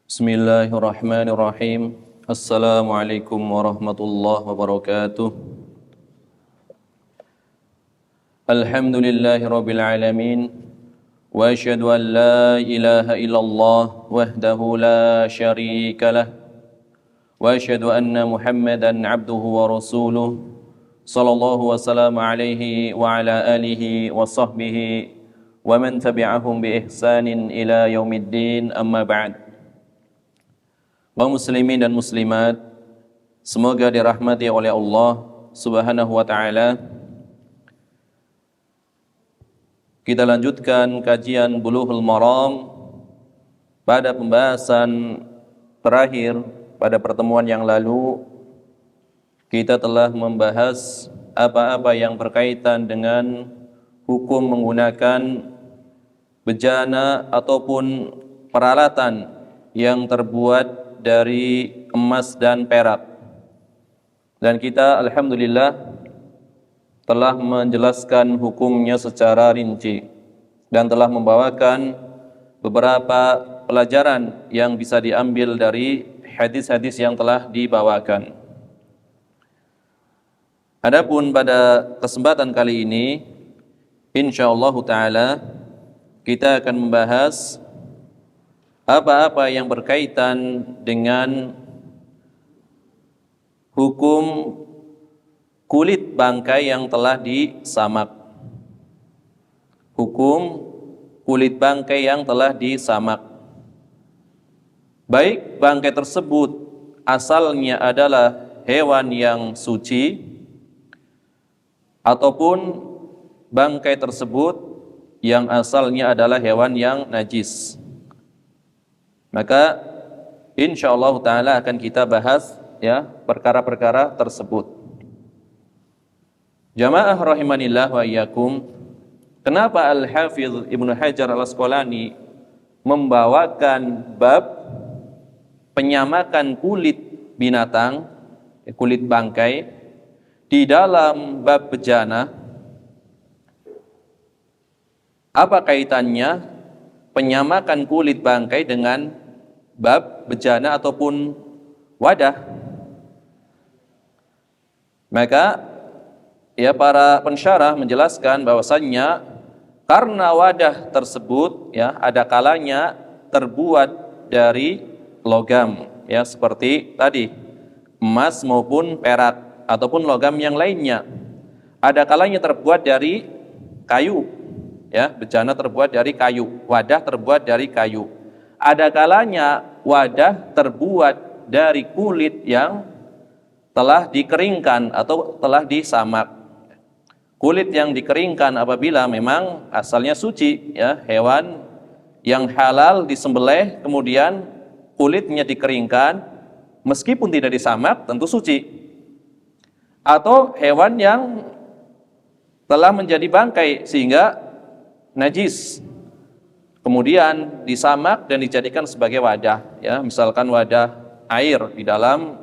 Bismillahirrahmanirrahim. Assalamualaikum warahmatullahi wabarakatuh. Alhamdulillahi rabbil alamin. Wa asyhadu an la ilaha illallah wahdahu la syarika lah. Wa asyhadu anna Muhammadan abduhu wa rasuluh. Sallallahu wa sallam alaihi wa ala alihi wa sahbihi wa man tabi'ahum bi ihsanin ila yaumiddin, amma ba'd. Kaum muslimin dan muslimat, semoga dirahmati oleh Allah Subhanahu wa taala. Kita lanjutkan kajian Bulughul Maram pada pembahasan terakhir. Pada pertemuan yang lalu kita telah membahas apa-apa yang berkaitan dengan hukum menggunakan bejana ataupun peralatan yang terbuat dari emas dan perak. Dan kita alhamdulillah telah menjelaskan hukumnya secara rinci dan telah membawakan beberapa pelajaran yang bisa diambil dari hadis-hadis yang telah dibawakan. Adapun pada kesempatan kali ini insyaallah taala kita akan membahas apa-apa yang berkaitan dengan hukum kulit bangkai yang telah disamak. Hukum kulit bangkai yang telah disamak. Baik bangkai tersebut asalnya adalah hewan yang suci, ataupun bangkai tersebut yang asalnya adalah hewan yang najis. Maka insyaallah taala akan kita bahas ya perkara-perkara tersebut. Jamaah rahimanillah wa iyyakum, kenapa Al-Hafidz Ibnu Hajar Al-Asqalani membawakan bab penyamakan kulit binatang, kulit bangkai di dalam bab bejana? Apa kaitannya penyamakan kulit bangkai dengan bab bejana ataupun wadah? Maka ya para pensyarah menjelaskan bahwasannya karena wadah tersebut ya ada kalanya terbuat dari logam ya seperti tadi emas maupun perak ataupun logam yang lainnya. Ada kalanya terbuat dari kayu ya, bejana terbuat dari kayu, wadah terbuat dari kayu. Ada kalanya wadah terbuat dari kulit yang telah dikeringkan atau telah disamak. Kulit yang dikeringkan apabila memang asalnya suci ya, hewan yang halal disembelih kemudian kulitnya dikeringkan meskipun tidak disamak tentu suci. Atau hewan yang telah menjadi bangkai sehingga najis, kemudian disamak dan dijadikan sebagai wadah ya, misalkan wadah air di dalam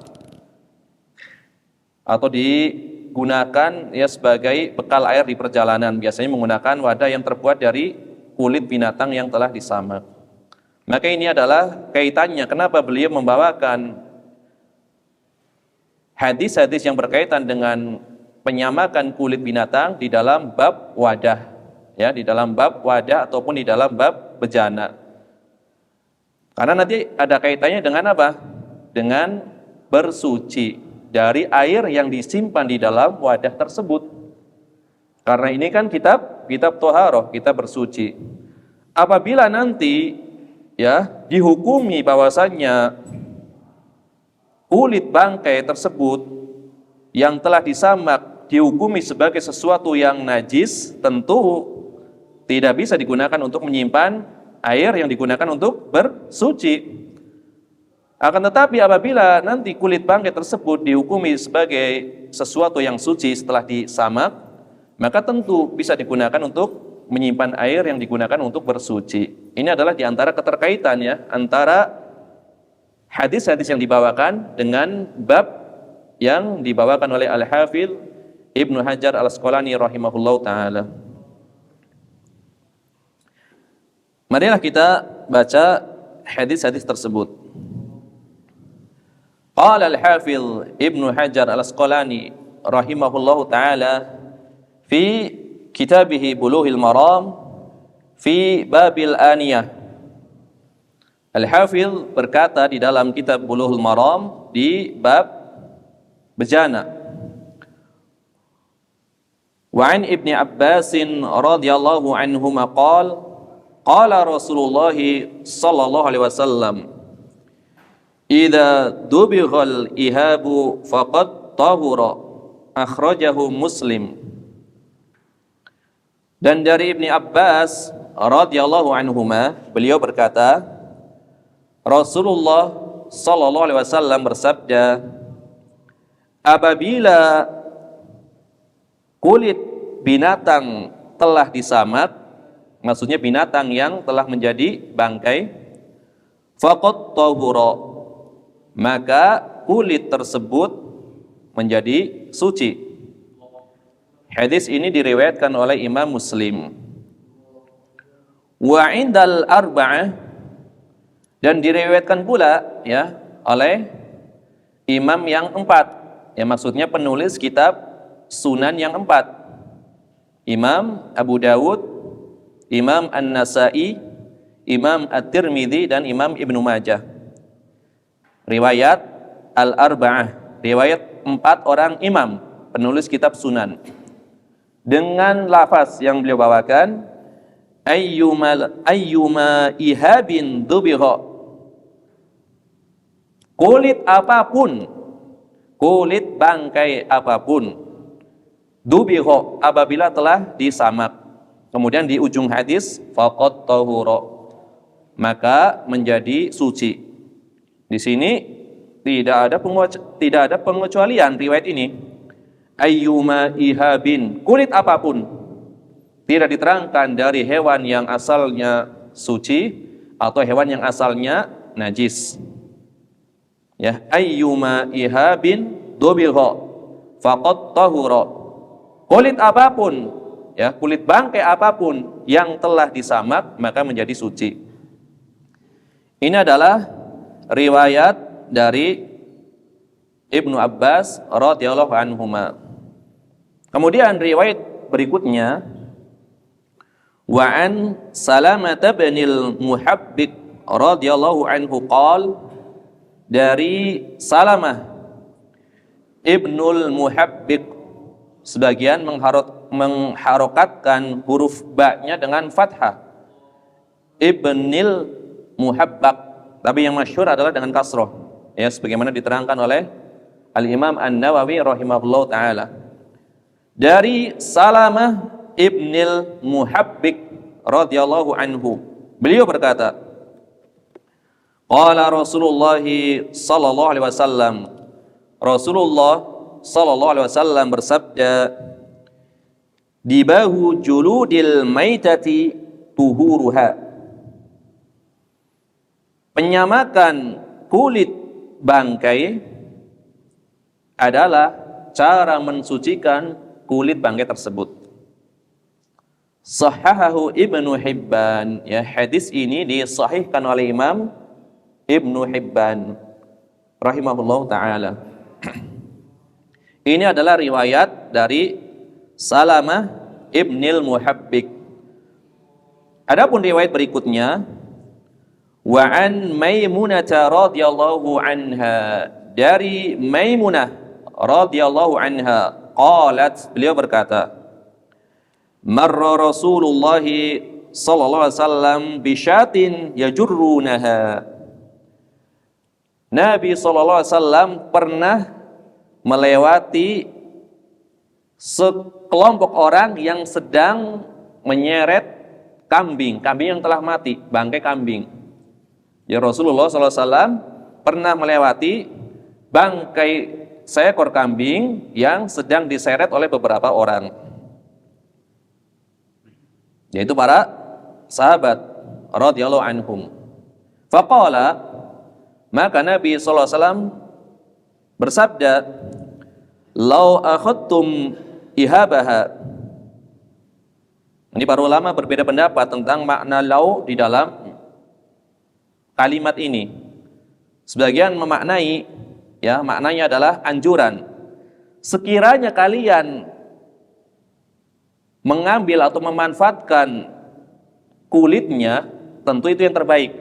atau digunakan ya sebagai bekal air di perjalanan, biasanya menggunakan wadah yang terbuat dari kulit binatang yang telah disamak. Maka ini adalah kaitannya kenapa beliau membawakan hadis-hadis yang berkaitan dengan penyamakan kulit binatang di dalam bab wadah ya, di dalam bab wadah ataupun di dalam bab bejana. Karena nanti ada kaitannya dengan apa? Dengan bersuci dari air yang disimpan di dalam wadah tersebut. Karena ini kan kitab thaharah, kita bersuci. Apabila nanti ya dihukumi bahwasannya kulit bangkai tersebut yang telah disamak dihukumi sebagai sesuatu yang najis, tentu tidak bisa digunakan untuk menyimpan air yang digunakan untuk bersuci. Akan tetapi apabila nanti kulit bangkai tersebut dihukumi sebagai sesuatu yang suci setelah disamak, maka tentu bisa digunakan untuk menyimpan air yang digunakan untuk bersuci. Ini adalah diantara keterkaitan ya antara hadis-hadis yang dibawakan dengan bab yang dibawakan oleh Al-Hafidz Ibnu Hajar Al-Asqalani rahimahullahu taala. Marilah kita baca hadis-hadis tersebut. Qala al-Hafidz Ibnu Hajar Al-Asqalani rahimahullahu taala fi kitabih Bulughul Maram fi babil aniyah. Al-Hafidz berkata di dalam kitab Bulughul Maram di bab bejana. Wa an Ibni Abbas radhiyallahu anhuma qala Rasulullah sallallahu alaihi wasallam idza dubighal ihabu faqad tahura, akhrajahu Muslim. Dan dari Ibni Abbas radhiyallahu anhuma, beliau berkata, Rasulullah sallallahu alaihi wasallam bersabda, apabila kulit binatang telah disamak, maksudnya binatang yang telah menjadi bangkai, faqad tahura, maka kulit tersebut menjadi suci. Hadis ini diriwayatkan oleh Imam Muslim. Wa indal arba'ah, dan diriwayatkan pula ya oleh imam yang 4. Ya, maksudnya penulis kitab Sunan yang 4. Imam Abu Dawud, Imam An-Nasai, Imam At-Tirmidzi, dan Imam Ibnu Majah. Riwayat Al-Arba'ah, riwayat 4 orang imam penulis kitab Sunan. Dengan lafaz yang beliau bawakan, ayyuma ihabin dubigha, kulit apapun, kulit bangkai apapun, dubigha, apabila telah disamak. Kemudian di ujung hadis, faqad tahura, maka menjadi suci. Di sini tidak ada pengecualian riwayat ini. Ayyuma ihabin, kulit apapun. Tidak diterangkan dari hewan yang asalnya suci atau hewan yang asalnya najis. Ya, ayyuma ihabin dubigha faqad tahura. Kulit apapun, ya, kulit bangkai apapun yang telah disamak maka menjadi suci. Ini adalah riwayat dari Ibnu Abbas radhiyallahu anhuma. Kemudian riwayat berikutnya, wa an Salamah bin al-Muhabbiq radhiyallahu anhu dari Salamah Ibnul Muhabbiq, sebagian mengharokatkan huruf ba-nya dengan fathah, Ibnil Muhabbaq, tapi yang masyhur adalah dengan kasroh, ya, sebagaimana diterangkan oleh Al-Imam An-Nawawi rahimahullah ta'ala. Dari Salamah Ibnil Muhabbiq radhiyallahu anhu, beliau berkata, qala Rasulullah sallallahu alaihi wasallam, Rasulullah sallallahu alaihi wasallam bersabda, dibahu juludil maitati tuhuruha, penyamakan kulit bangkai adalah cara mensucikan kulit bangkai tersebut. Sahahahu Ibnu Hibban, ya, hadis ini disahihkan oleh Imam Ibnu Hibban rahimahullah ta'ala. Ini adalah riwayat dari Salamah Ibnil Muhabbiq. Adapun riwayat berikutnya, wa an Maimunah radhiyallahu anha, dari Maimunah radhiyallahu anha, qalat, beliau berkata, marra Rasulullah sallallahu alaihi wasallam bisyatin yajurrunaha, Nabi sallallahu alaihi wasallam pernah melewati sekelompok orang yang sedang menyeret kambing yang telah mati, bangkai kambing. Ya, Rasulullah SAW pernah melewati bangkai seekor kambing yang sedang diseret oleh beberapa orang, yaitu para sahabat radhiyallahu anhum. Faqala, maka Nabi SAW bersabda, lau akhadtum ihabaha. Ini para ulama berbeda pendapat tentang makna lau di dalam kalimat ini. Sebagian memaknai, ya, maknanya adalah anjuran. Sekiranya kalian mengambil atau memanfaatkan kulitnya, tentu itu yang terbaik.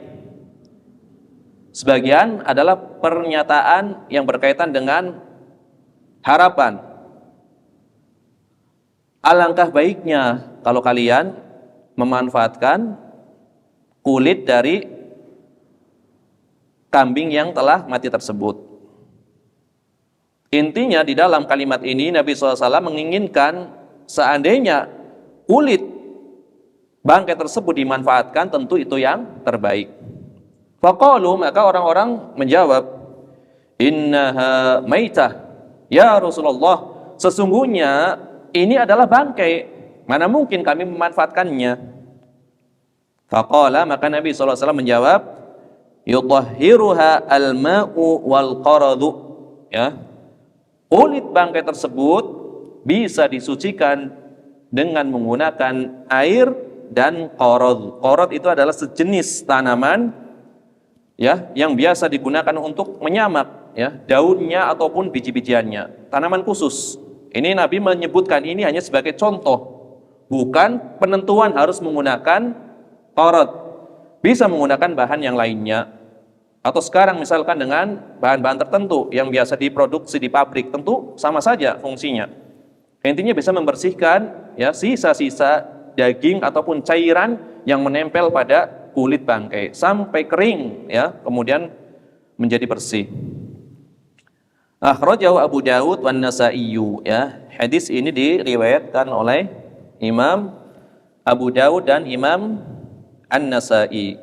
Sebagian adalah pernyataan yang berkaitan dengan harapan. Alangkah baiknya kalau kalian memanfaatkan kulit dari kambing yang telah mati tersebut. Intinya di dalam kalimat ini Nabi SAW menginginkan seandainya kulit bangkai tersebut dimanfaatkan, tentu itu yang terbaik. Faqalu, maka orang-orang menjawab, innaha maitah, ya Rasulullah, sesungguhnya ini adalah bangkai, mana mungkin kami memanfaatkannya. Faqala, maka Nabi SAW menjawab, yutahhiruha al-ma'u wal qaradu, ya, kulit bangkai tersebut bisa disucikan dengan menggunakan air dan qarad. Qarad itu adalah sejenis tanaman, ya, yang biasa digunakan untuk menyamak, ya, daunnya ataupun biji-bijiannya, tanaman khusus. Ini Nabi menyebutkan ini hanya sebagai contoh, bukan penentuan harus menggunakan qarad. Bisa menggunakan bahan yang lainnya, atau sekarang misalkan dengan bahan-bahan tertentu yang biasa diproduksi di pabrik, tentu sama saja fungsinya. Intinya bisa membersihkan, ya, sisa-sisa daging ataupun cairan yang menempel pada kulit bangkai sampai kering, ya, kemudian menjadi bersih. Akhrajahu Abu Dawud wan Nasa'i, ya. Hadis ini diriwayatkan oleh Imam Abu Dawud dan Imam An-Nasa'i.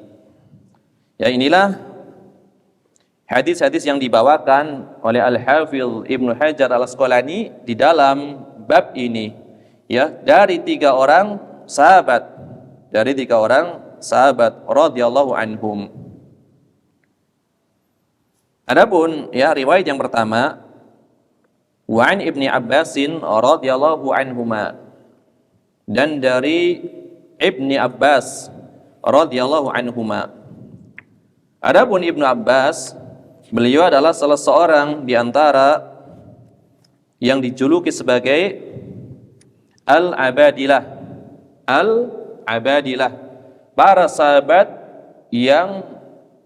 Ya, inilah hadis-hadis yang dibawakan oleh Al-Hafidz Ibnu Hajar Al-Asqalani di dalam bab ini, ya, dari tiga orang sahabat radhiyallahu anhum. Adapun, ya, riwayat yang pertama, wa an Ibni Abbasin radhiyallahu anhuma, dan dari Ibni Abbas radhiyallahu anhuma. Adapun Ibnu Abbas, beliau adalah salah seorang di antara yang dijuluki sebagai Al-Abadilah. Al-Abadilah, para sahabat yang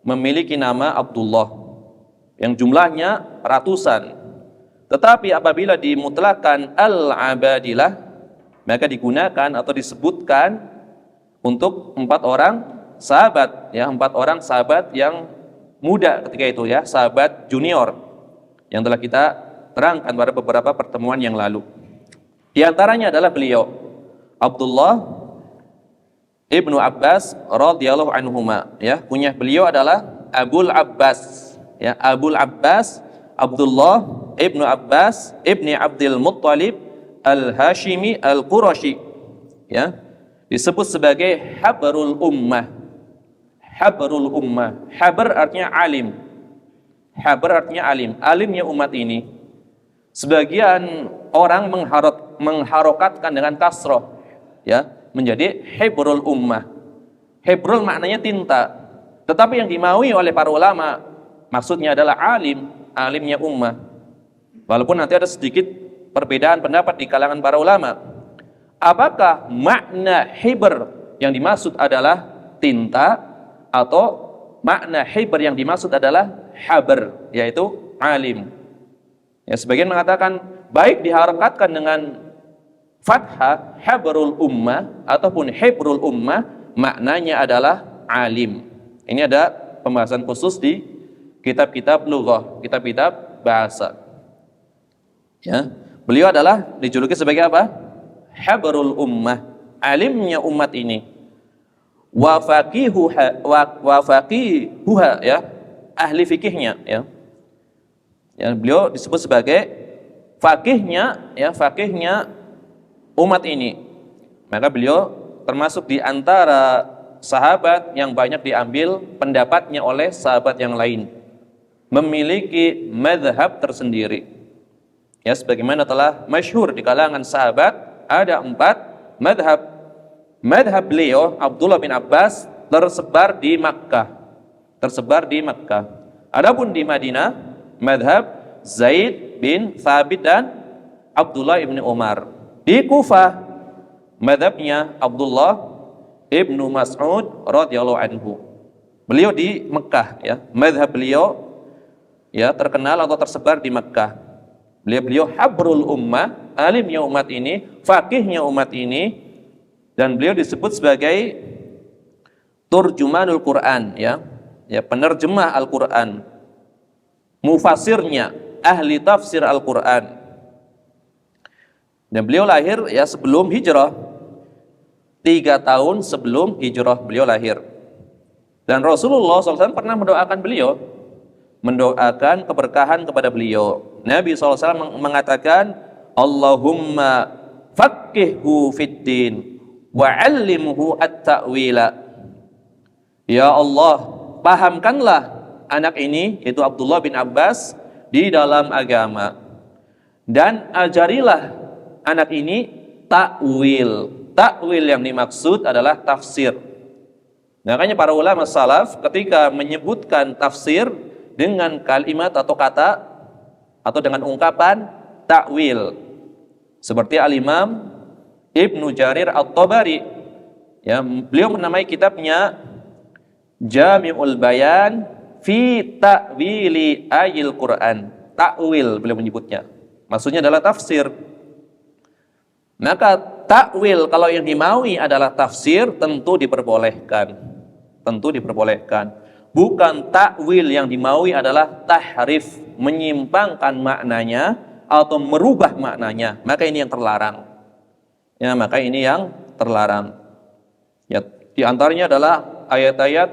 memiliki nama Abdullah, yang jumlahnya ratusan. Tetapi apabila dimutlakan Al-Abadilah, maka digunakan atau disebutkan untuk 4 orang sahabat, ya, 4 orang sahabat yang muda ketika itu, ya, sahabat junior yang telah kita terangkan pada beberapa pertemuan yang lalu. Di antaranya adalah beliau Abdullah Ibnu Abbas radhiyallahu anhuma, ya, kunyah beliau adalah Abul Abbas, ya, Abul Abbas Abdullah Ibnu Abbas Ibni Abdul Muttalib Al-Hashimi Al-Qurashi, ya, disebut sebagai Habrul Ummah. Habrul Ummah, habr artinya alim, habr artinya alim, alimnya umat ini. Sebagian orang mengharokatkan dengan kasroh, ya, menjadi Hibrul Ummah. Hibrul maknanya tinta, tetapi yang dimaui oleh para ulama maksudnya adalah alim, alimnya ummah. Walaupun nanti ada sedikit perbedaan pendapat di kalangan para ulama, apakah makna hibr yang dimaksud adalah tinta, atau makna hibr yang dimaksud adalah habr, yaitu alim. Ya, sebagian mengatakan baik diharokatkan dengan fathah habrul ummah ataupun hibrul ummah, maknanya adalah alim. Ini ada pembahasan khusus di kitab-kitab lughah, kitab-kitab bahasa. Ya, beliau adalah dijuluki sebagai apa? Habrul ummah, alimnya umat ini. Wa faqihuha, ya, ahli fikihnya, ya. Ya, beliau disebut sebagai faqihnya, ya, faqihnya umat ini. Maka beliau termasuk di antara sahabat yang banyak diambil pendapatnya oleh sahabat yang lain, memiliki madhab tersendiri. Ya, sebagaimana telah masyhur di kalangan sahabat, ada 4 madhab. Madhab beliau Abdullah bin Abbas tersebar di Makkah. tersebar di Makkah. Adapun di Madinah, madhab Zaid bin Thabit dan Abdullah ibn Umar. Di Kufah, madhabnya Abdullah ibnu Mas'ud radhiyallahu anhu. Beliau di Mekah, ya, madhab beliau ya terkenal atau tersebar di Mekah. Beliau habrul ummah, alimnya umat ini, faqihnya umat ini, dan beliau disebut sebagai turjumanul Quran, ya, penerjemah Al-Quran, mufasirnya, ahli tafsir Al-Quran. Dan beliau lahir ya sebelum hijrah, 3 tahun sebelum hijrah beliau lahir. Dan Rasulullah SAW pernah mendoakan beliau, mendoakan keberkahan kepada beliau. Nabi SAW mengatakan, Allahumma faqihhu fid din wa'allimhu at-ta'wila. Ya Allah, pahamkanlah anak ini, yaitu Abdullah bin Abbas, di dalam agama, dan ajarilah anak ini takwil. Takwil yang dimaksud adalah tafsir. Makanya para ulama salaf ketika menyebutkan tafsir dengan kalimat atau kata atau dengan ungkapan takwil, seperti Al-Imam Ibnu Jarir At-Tabari, ya, beliau menamai kitabnya Jami'ul Bayan fi ta'wili ayil Quran. Takwil beliau menyebutnya, maksudnya adalah tafsir. Maka takwil kalau yang dimaui adalah tafsir, tentu diperbolehkan. Tentu diperbolehkan. Bukan takwil yang dimaui adalah tahrif, menyimpangkan maknanya atau merubah maknanya. Maka ini yang terlarang. Ya, maka ini yang terlarang. Ya, di antaranya adalah ayat-ayat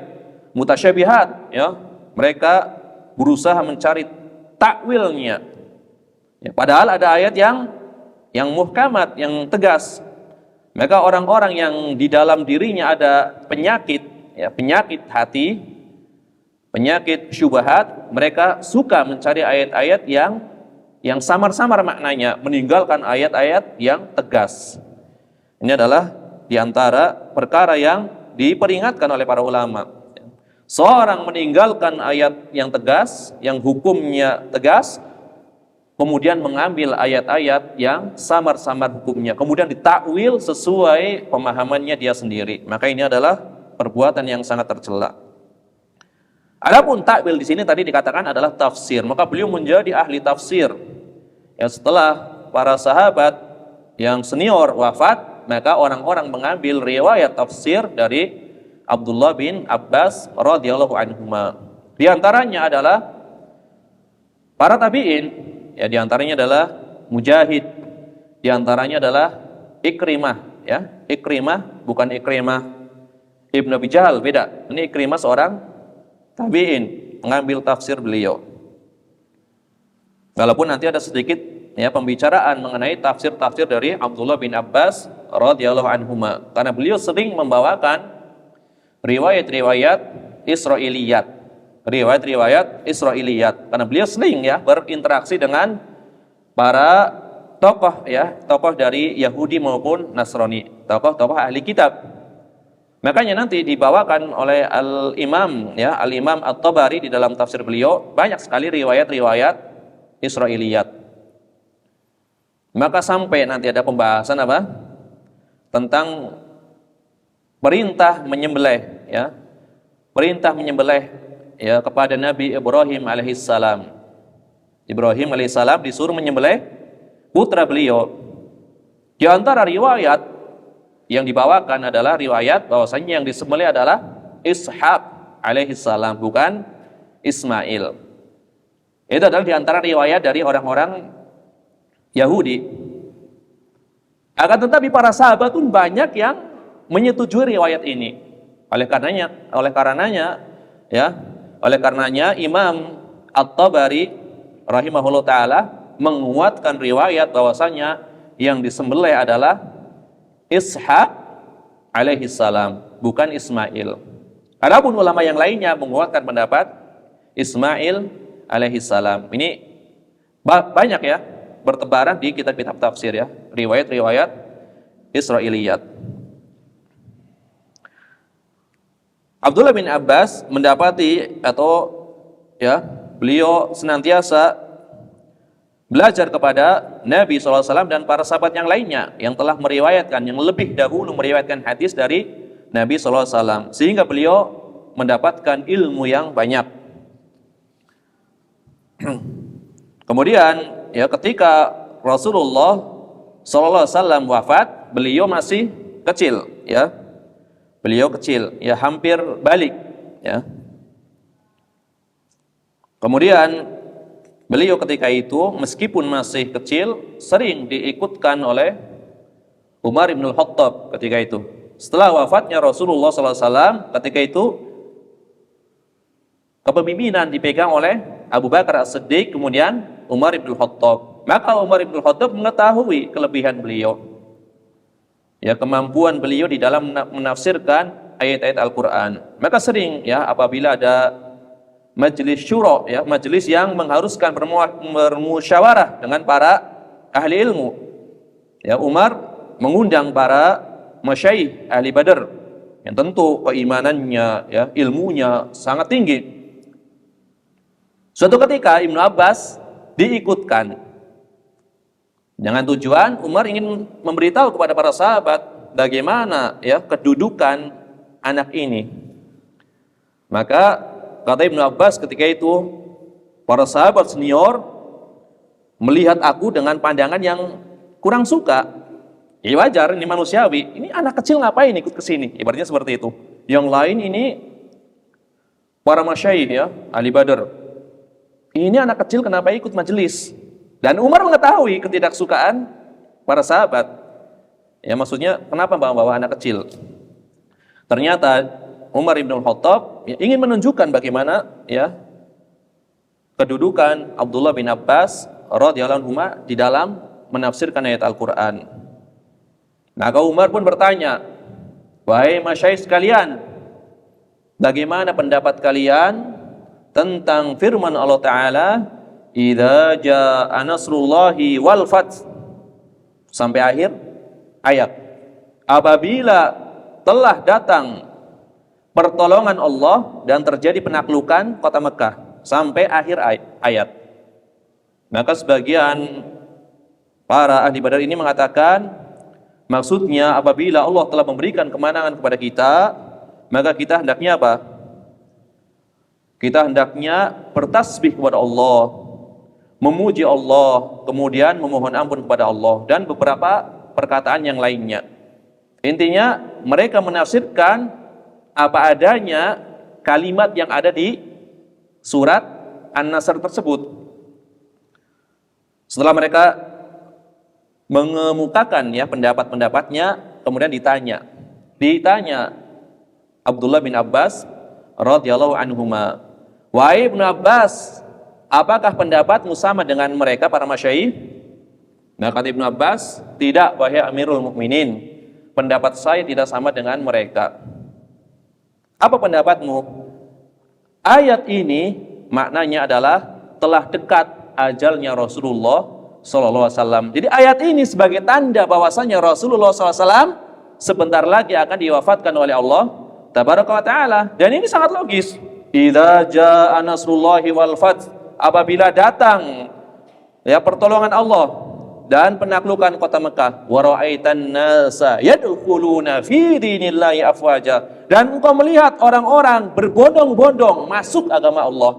mutasyabihat, ya. Mereka berusaha mencari takwilnya. Ya, padahal ada ayat yang muhkamat, yang tegas. Maka orang-orang yang di dalam dirinya ada penyakit, ya, penyakit hati, penyakit syubhat, mereka suka mencari ayat-ayat yang samar-samar maknanya, meninggalkan ayat-ayat yang tegas. Ini adalah di antara perkara yang diperingatkan oleh para ulama. Seorang meninggalkan ayat yang tegas, yang hukumnya tegas, kemudian mengambil ayat-ayat yang samar-samar hukumnya, kemudian ditakwil sesuai pemahamannya dia sendiri. Maka ini adalah perbuatan yang sangat tercela. Adapun takwil di sini tadi dikatakan adalah tafsir, maka beliau menjadi ahli tafsir. Ya, setelah para sahabat yang senior wafat, maka orang-orang mengambil riwayat tafsir dari Abdullah bin Abbas radhiyallahu anhuma. Di antaranya adalah para tabi'in, ya, di antaranya adalah Mujahid, di antaranya adalah Ikrimah, ya. Ikrimah bukan Ikrimah Ibnu Abi Jahal, beda. Ini Ikrimah seorang tabi'in, mengambil tafsir beliau. Walaupun nanti ada sedikit ya pembicaraan mengenai tafsir-tafsir dari Abdullah bin Abbas radhiyallahu anhuma, karena beliau sering membawakan riwayat-riwayat Israiliyat, riwayat-riwayat Israiliyat, karena beliau sering ya berinteraksi dengan para tokoh, ya, tokoh dari Yahudi maupun Nasrani, tokoh-tokoh ahli kitab. Makanya nanti dibawakan oleh Al-Imam, ya, Al-Imam At-Tabari di dalam tafsir beliau banyak sekali riwayat-riwayat Israiliyat. Maka sampai nanti ada pembahasan apa? Tentang perintah menyembelih, ya. Perintah menyembelih, ya, kepada Nabi Ibrahim alaihissalam. Ibrahim alaihissalam disuruh menyembelih putra beliau. Di antara riwayat yang dibawakan adalah riwayat bahwasanya yang disembelih adalah Ishaq alaihissalam, bukan Ismail. Itu adalah di antara riwayat dari orang-orang Yahudi. Akan tetapi para sahabat pun banyak yang menyetujui riwayat ini. Oleh karenanya Imam At-Tabari rahimahullah taala menguatkan riwayat bahwasanya yang disembelih adalah Ishaq alaihi salam, bukan Ismail. Adapun ulama yang lainnya menguatkan pendapat Ismail alaihi salam. Ini banyak ya bertebaran di kitab-kitab tafsir, ya, riwayat-riwayat Israiliyat. Abdullah bin Abbas mendapati atau ya beliau senantiasa belajar kepada Nabi SAW dan para sahabat yang lainnya yang telah meriwayatkan, yang lebih dahulu meriwayatkan hadis dari Nabi SAW, sehingga beliau mendapatkan ilmu yang banyak. Kemudian ya ketika Rasulullah SAW wafat, beliau masih kecil, ya beliau kecil, ya hampir balik, ya. Kemudian beliau ketika itu meskipun masih kecil sering diikutkan oleh Umar bin Khattab ketika itu. Setelah wafatnya Rasulullah SAW, ketika itu kepemimpinan dipegang oleh Abu Bakar As-Siddiq, kemudian Umar bin Khattab. Maka Umar bin Khattab mengetahui kelebihan beliau, ya kemampuan beliau di dalam menafsirkan ayat-ayat Al-Quran. Maka sering ya apabila ada majelis syura, ya majelis yang mengharuskan bermusyawarah dengan para ahli ilmu, ya Umar mengundang para masyaikh ahli Badar yang tentu keimanannya, ya ilmunya sangat tinggi. Suatu ketika Ibnu Abbas diikutkan dengan tujuan Umar ingin memberitahu kepada para sahabat bagaimana ya kedudukan anak ini. Maka kata Ibnu Abbas ketika itu, para sahabat senior melihat aku dengan pandangan yang kurang suka. Ya wajar, ini manusiawi. Ini anak kecil ngapain ikut ke sini? Ibaratnya seperti itu. Yang lain ini para masyayikh ya, ahli Badar. Ini anak kecil kenapa ikut majelis? Dan Umar mengetahui ketidaksukaan para sahabat. Ya maksudnya kenapa bawa-bawa anak kecil? Ternyata Umar bin Khattab ya, ingin menunjukkan bagaimana ya kedudukan Abdullah bin Abbas radhiyallahu anhu di dalam menafsirkan ayat Al-Qur'an. Maka Umar pun bertanya, "Wahai masyayikh sekalian, bagaimana pendapat kalian tentang firman Allah Ta'ala, idza jaa nasrullahi wal fath," sampai akhir ayat. Apabila telah datang pertolongan Allah dan terjadi penaklukan kota Mekah, sampai akhir ayat. Maka sebagian para ahli Badar ini mengatakan maksudnya apabila Allah telah memberikan kemenangan kepada kita, maka kita hendaknya apa? Kita hendaknya bertasbih kepada Allah, memuji Allah, kemudian memohon ampun kepada Allah, dan beberapa perkataan yang lainnya. Intinya mereka menafsirkan apa adanya kalimat yang ada di surat An-Nasr tersebut. Setelah mereka mengemukakan ya pendapat-pendapatnya, kemudian ditanya Abdullah bin Abbas radhiyallahu anhuma, "Wahai Ibnu Abbas, apakah pendapatmu sama dengan mereka para masyayikh?" Nah kata Ibnu Abbas, "Tidak wahai Amirul Mukminin, pendapat saya tidak sama dengan mereka." Apa pendapatmu? Ayat ini maknanya adalah telah dekat ajalnya Rasulullah SAW. Jadi ayat ini sebagai tanda bahwasanya Rasulullah SAW sebentar lagi akan diwafatkan oleh Allah Tabaraka wa Ta'ala. Dan ini sangat logis. Idza jaa nasrullahi wal fath, apabila datang ya pertolongan Allah dan penaklukan kota Mekah, wa ra'aitan nasa yadkhuluna fi dinillahi afwaja, dan engkau melihat orang-orang berbondong-bondong masuk agama Allah.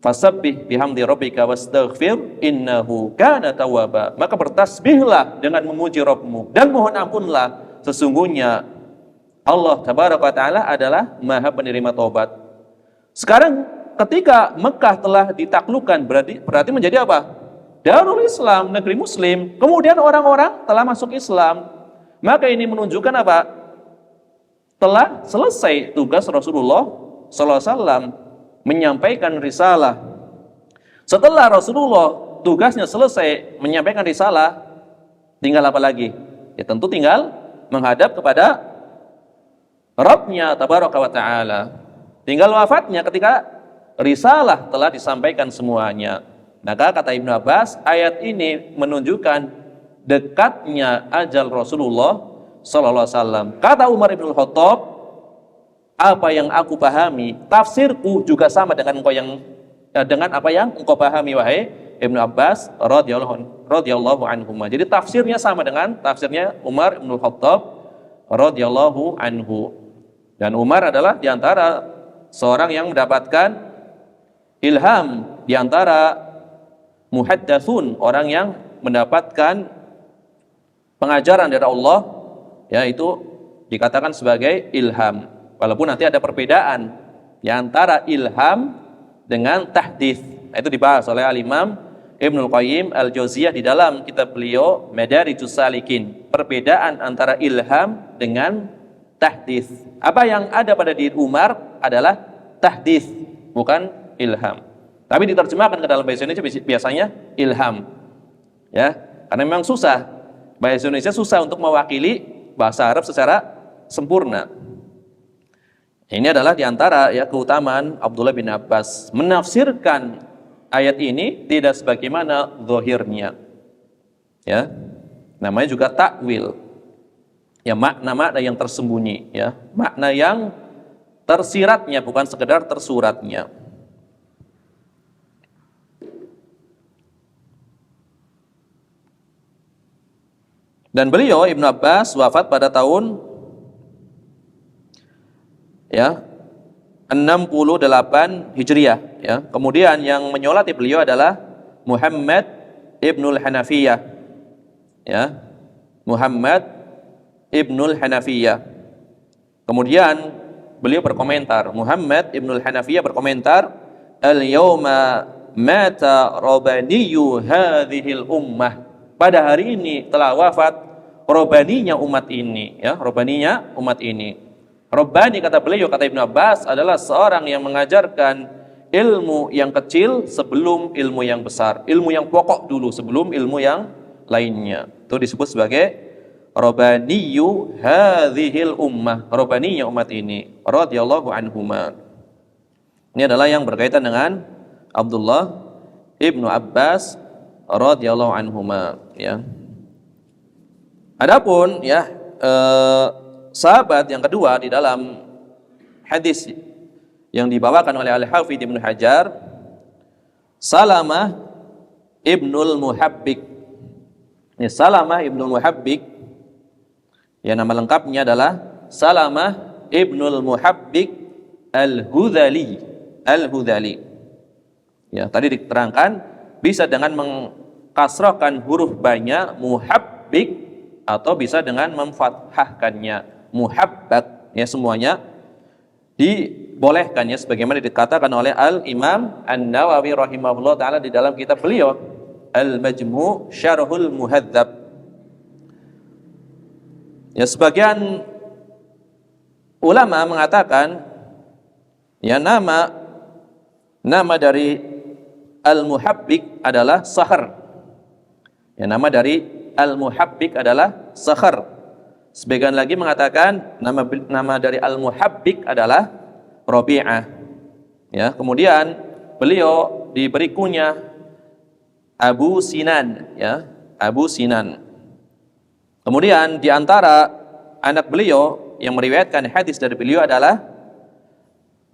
Fasabbih bihamdi rabbika wastaghfir innahu kana tawwaba, maka bertasbihlah dengan memuji Rabbmu dan mohon ampunlah, sesungguhnya Allah Tabaraka wa Ta'ala adalah Maha penerima taubat. Sekarang ketika Mekah telah ditaklukkan, berarti menjadi apa? Darul Islam, negeri Muslim. Kemudian orang-orang telah masuk Islam. Maka ini menunjukkan apa? Telah selesai tugas Rasulullah SAW menyampaikan risalah. Setelah Rasulullah tugasnya selesai menyampaikan risalah, tinggal apa lagi? Ya tentu tinggal menghadap kepada Rabbnya Tabaraka wa Ta'ala. Tinggal wafatnya ketika risalah telah disampaikan semuanya. Maka kata Ibnu Abbas, ayat ini menunjukkan dekatnya ajal Rasulullah sallallahu alaihi wasallam. Kata Umar bin Khattab, apa yang aku pahami, tafsirku juga sama dengan engkau yang dengan apa yang engkau pahami wahai Ibnu Abbas radhiyallahu anhu. Jadi tafsirnya sama dengan tafsirnya Umar bin Khattab radhiyallahu anhu. Dan Umar adalah di antara seorang yang mendapatkan ilham, di antara muhaddatsun, orang yang mendapatkan pengajaran dari Allah, yaitu dikatakan sebagai ilham. Walaupun nanti ada perbedaan di antara ilham dengan tahdits. Itu dibahas oleh Al-Imam Ibnul Qayyim Al-Jauziyah di dalam kitab beliau Madarijus Salikin. Perbedaan antara ilham dengan tahdits. Apa yang ada pada diri Umar adalah tahdits, bukan ilham. Tapi diterjemahkan ke dalam bahasa Indonesia biasanya ilham. Ya, karena memang susah. Bahasa Indonesia susah untuk mewakili bahasa Arab secara sempurna. Ini adalah diantara keutamaan Abdullah bin Abbas menafsirkan ayat ini tidak sebagaimana zahirnya. Ya, namanya juga takwil. Ya, makna-makna yang tersembunyi, ya, makna yang tersiratnya bukan sekedar tersuratnya. Dan beliau Ibnu Abbas wafat pada tahun 68 Hijriah, ya. Kemudian yang menyolati beliau adalah Muhammad Ibnul Hanafiyah, ya. Muhammad Ibnul Hanafiyah. Kemudian beliau berkomentar, Muhammad Ibnul Hanafiyah berkomentar, al-yauma mata rabaniyu hadhil ummah. Pada hari ini telah wafat robaninya umat ini, ya, robaninya umat ini. Rabbani, kata beliau, kata Ibnu Abbas, adalah seorang yang mengajarkan ilmu yang kecil sebelum ilmu yang besar, ilmu yang pokok dulu sebelum ilmu yang lainnya. Itu disebut sebagai Rabbaniyu hadhil ummah, Rabbaninya umat ini, radhiyallahu anhuma. Ini adalah yang berkaitan dengan Abdullah Ibnu Abbas radhiyallahu anhuma, ya. Adapun sahabat yang kedua di dalam hadis yang dibawakan oleh Al-Hafidz Ibnu Hajar, Salamah Ibnul Muhabbik. Ini Salamah Ibnul Muhabbik, ya, nama lengkapnya adalah Salamah Ibnul Muhabbik Al-Hudhali. Al-Hudhali. Ya, tadi diterangkan bisa dengan mengkasrahkan huruf banyak muhabbik atau bisa dengan memfathahkannya muhabbak, ya, semuanya dibolehkan, ya, sebagaimana dikatakan oleh Al-Imam An-Nawawi rahimahullah taala di dalam kitab beliau Al-Majmu' Syarhul Muhadzab. Ya, sebagian ulama mengatakan, ya, nama dari Al-Muhabbik adalah Sahar. Ya, nama dari Al-Muhabbik adalah Sahar. Sebagian lagi mengatakan nama dari Al-Muhabbik adalah Rabi'ah. Ya, kemudian beliau diberi kunyah Abu Sinan, ya, Abu Sinan. Kemudian di antara anak beliau yang meriwayatkan hadis dari beliau adalah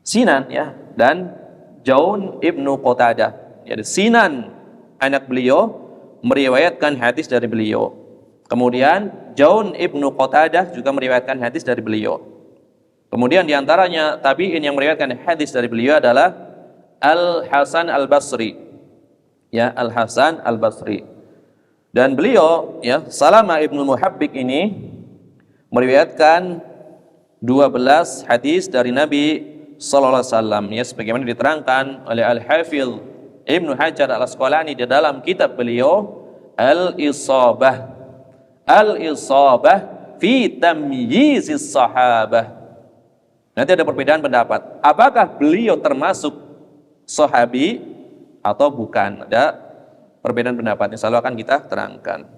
Sinan, ya, dan Jaun Ibnu Qatadah. Jadi Sinan anak beliau meriwayatkan hadis dari beliau. Kemudian Jaun Ibnu Qatadah juga meriwayatkan hadis dari beliau. Kemudian di antaranya tabi'in yang meriwayatkan hadis dari beliau adalah Al-Hasan Al-Basri. Ya, Al-Hasan Al-Basri. Dan beliau, ya, Salamah Ibnu Muhabbik ini meriwayatkan 12 hadis dari Nabi sallallahu alaihi wasallam, ya, sebagaimana diterangkan oleh Al-Hafidz Ibnu Hajar Al-Asqalani di dalam kitab beliau Al-Isabah. Al-Isabah fi tamyizis sahabah. Nanti ada perbedaan pendapat. Apakah beliau termasuk sahabi atau bukan? Ada perbedaan pendapat. Insya Allah akan kita terangkan.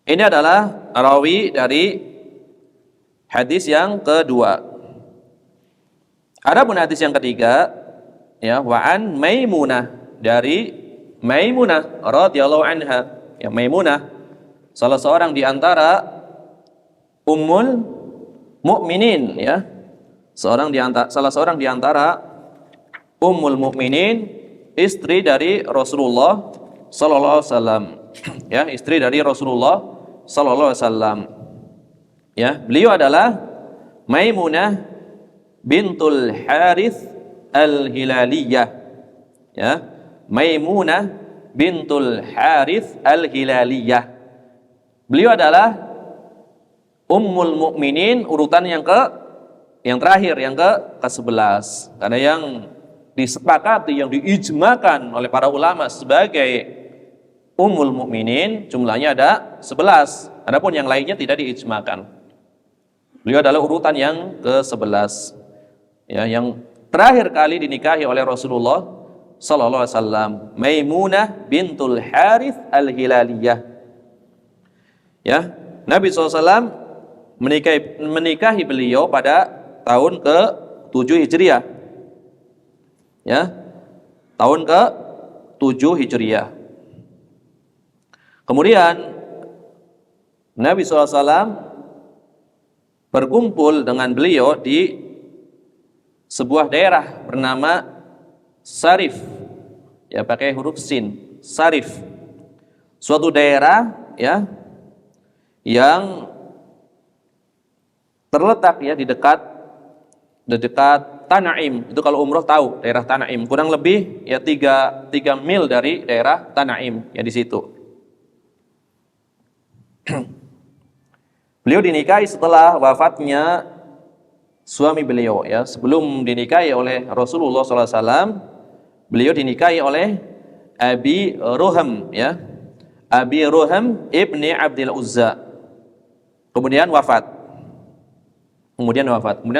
Ini adalah rawi dari hadis yang kedua. Adapun hadis yang ketiga, ya, wa'an Maimunah, dari Maimunah radhiyallahu anha. Ya, Maimunah salah seorang di antara ummul mukminin, ya, salah seorang di antara Ummul Mukminin, istri dari Rasulullah sallallahu alaihi wasallam. Ya, istri dari Rasulullah sallallahu alaihi wasallam. Ya, beliau adalah Maimunah bintul Harith Al-Hilaliyah. Ya, Maimunah bintul Harith Al-Hilaliyah. Beliau adalah Ummul Mukminin urutan yang terakhir, yang ke-11. Karena yang disepakati, yang diijmakan oleh para ulama sebagai Ummul Mukminin jumlahnya ada 11. Adapun yang lainnya tidak diijmakan. Beliau adalah urutan yang ke-11. Ya, yang terakhir kali dinikahi oleh Rasulullah sallallahu alaihi wasallam, Maimunah bintul Harith Al-Hilaliyah. Ya, Nabi SAW menikahi beliau pada tahun ke-7 Hijriah. Ya, tahun ke-7 Hijriah. Kemudian Nabi SAW berkumpul dengan beliau di sebuah daerah bernama Sarif. Ya, pakai huruf sin, Sarif. Suatu daerah ya yang terletak ya di dekat Tanaim. Itu kalau umroh tahu daerah Tanaim, kurang lebih ya 3 mil dari daerah Tanaim ya di situ. Beliau dinikahi setelah wafatnya suami beliau ya. Sebelum dinikahi oleh Rasulullah SAW, beliau dinikahi oleh Abi Ruham ya. Abi Ruham ibni Abdul Uzza. Kemudian wafat. Kemudian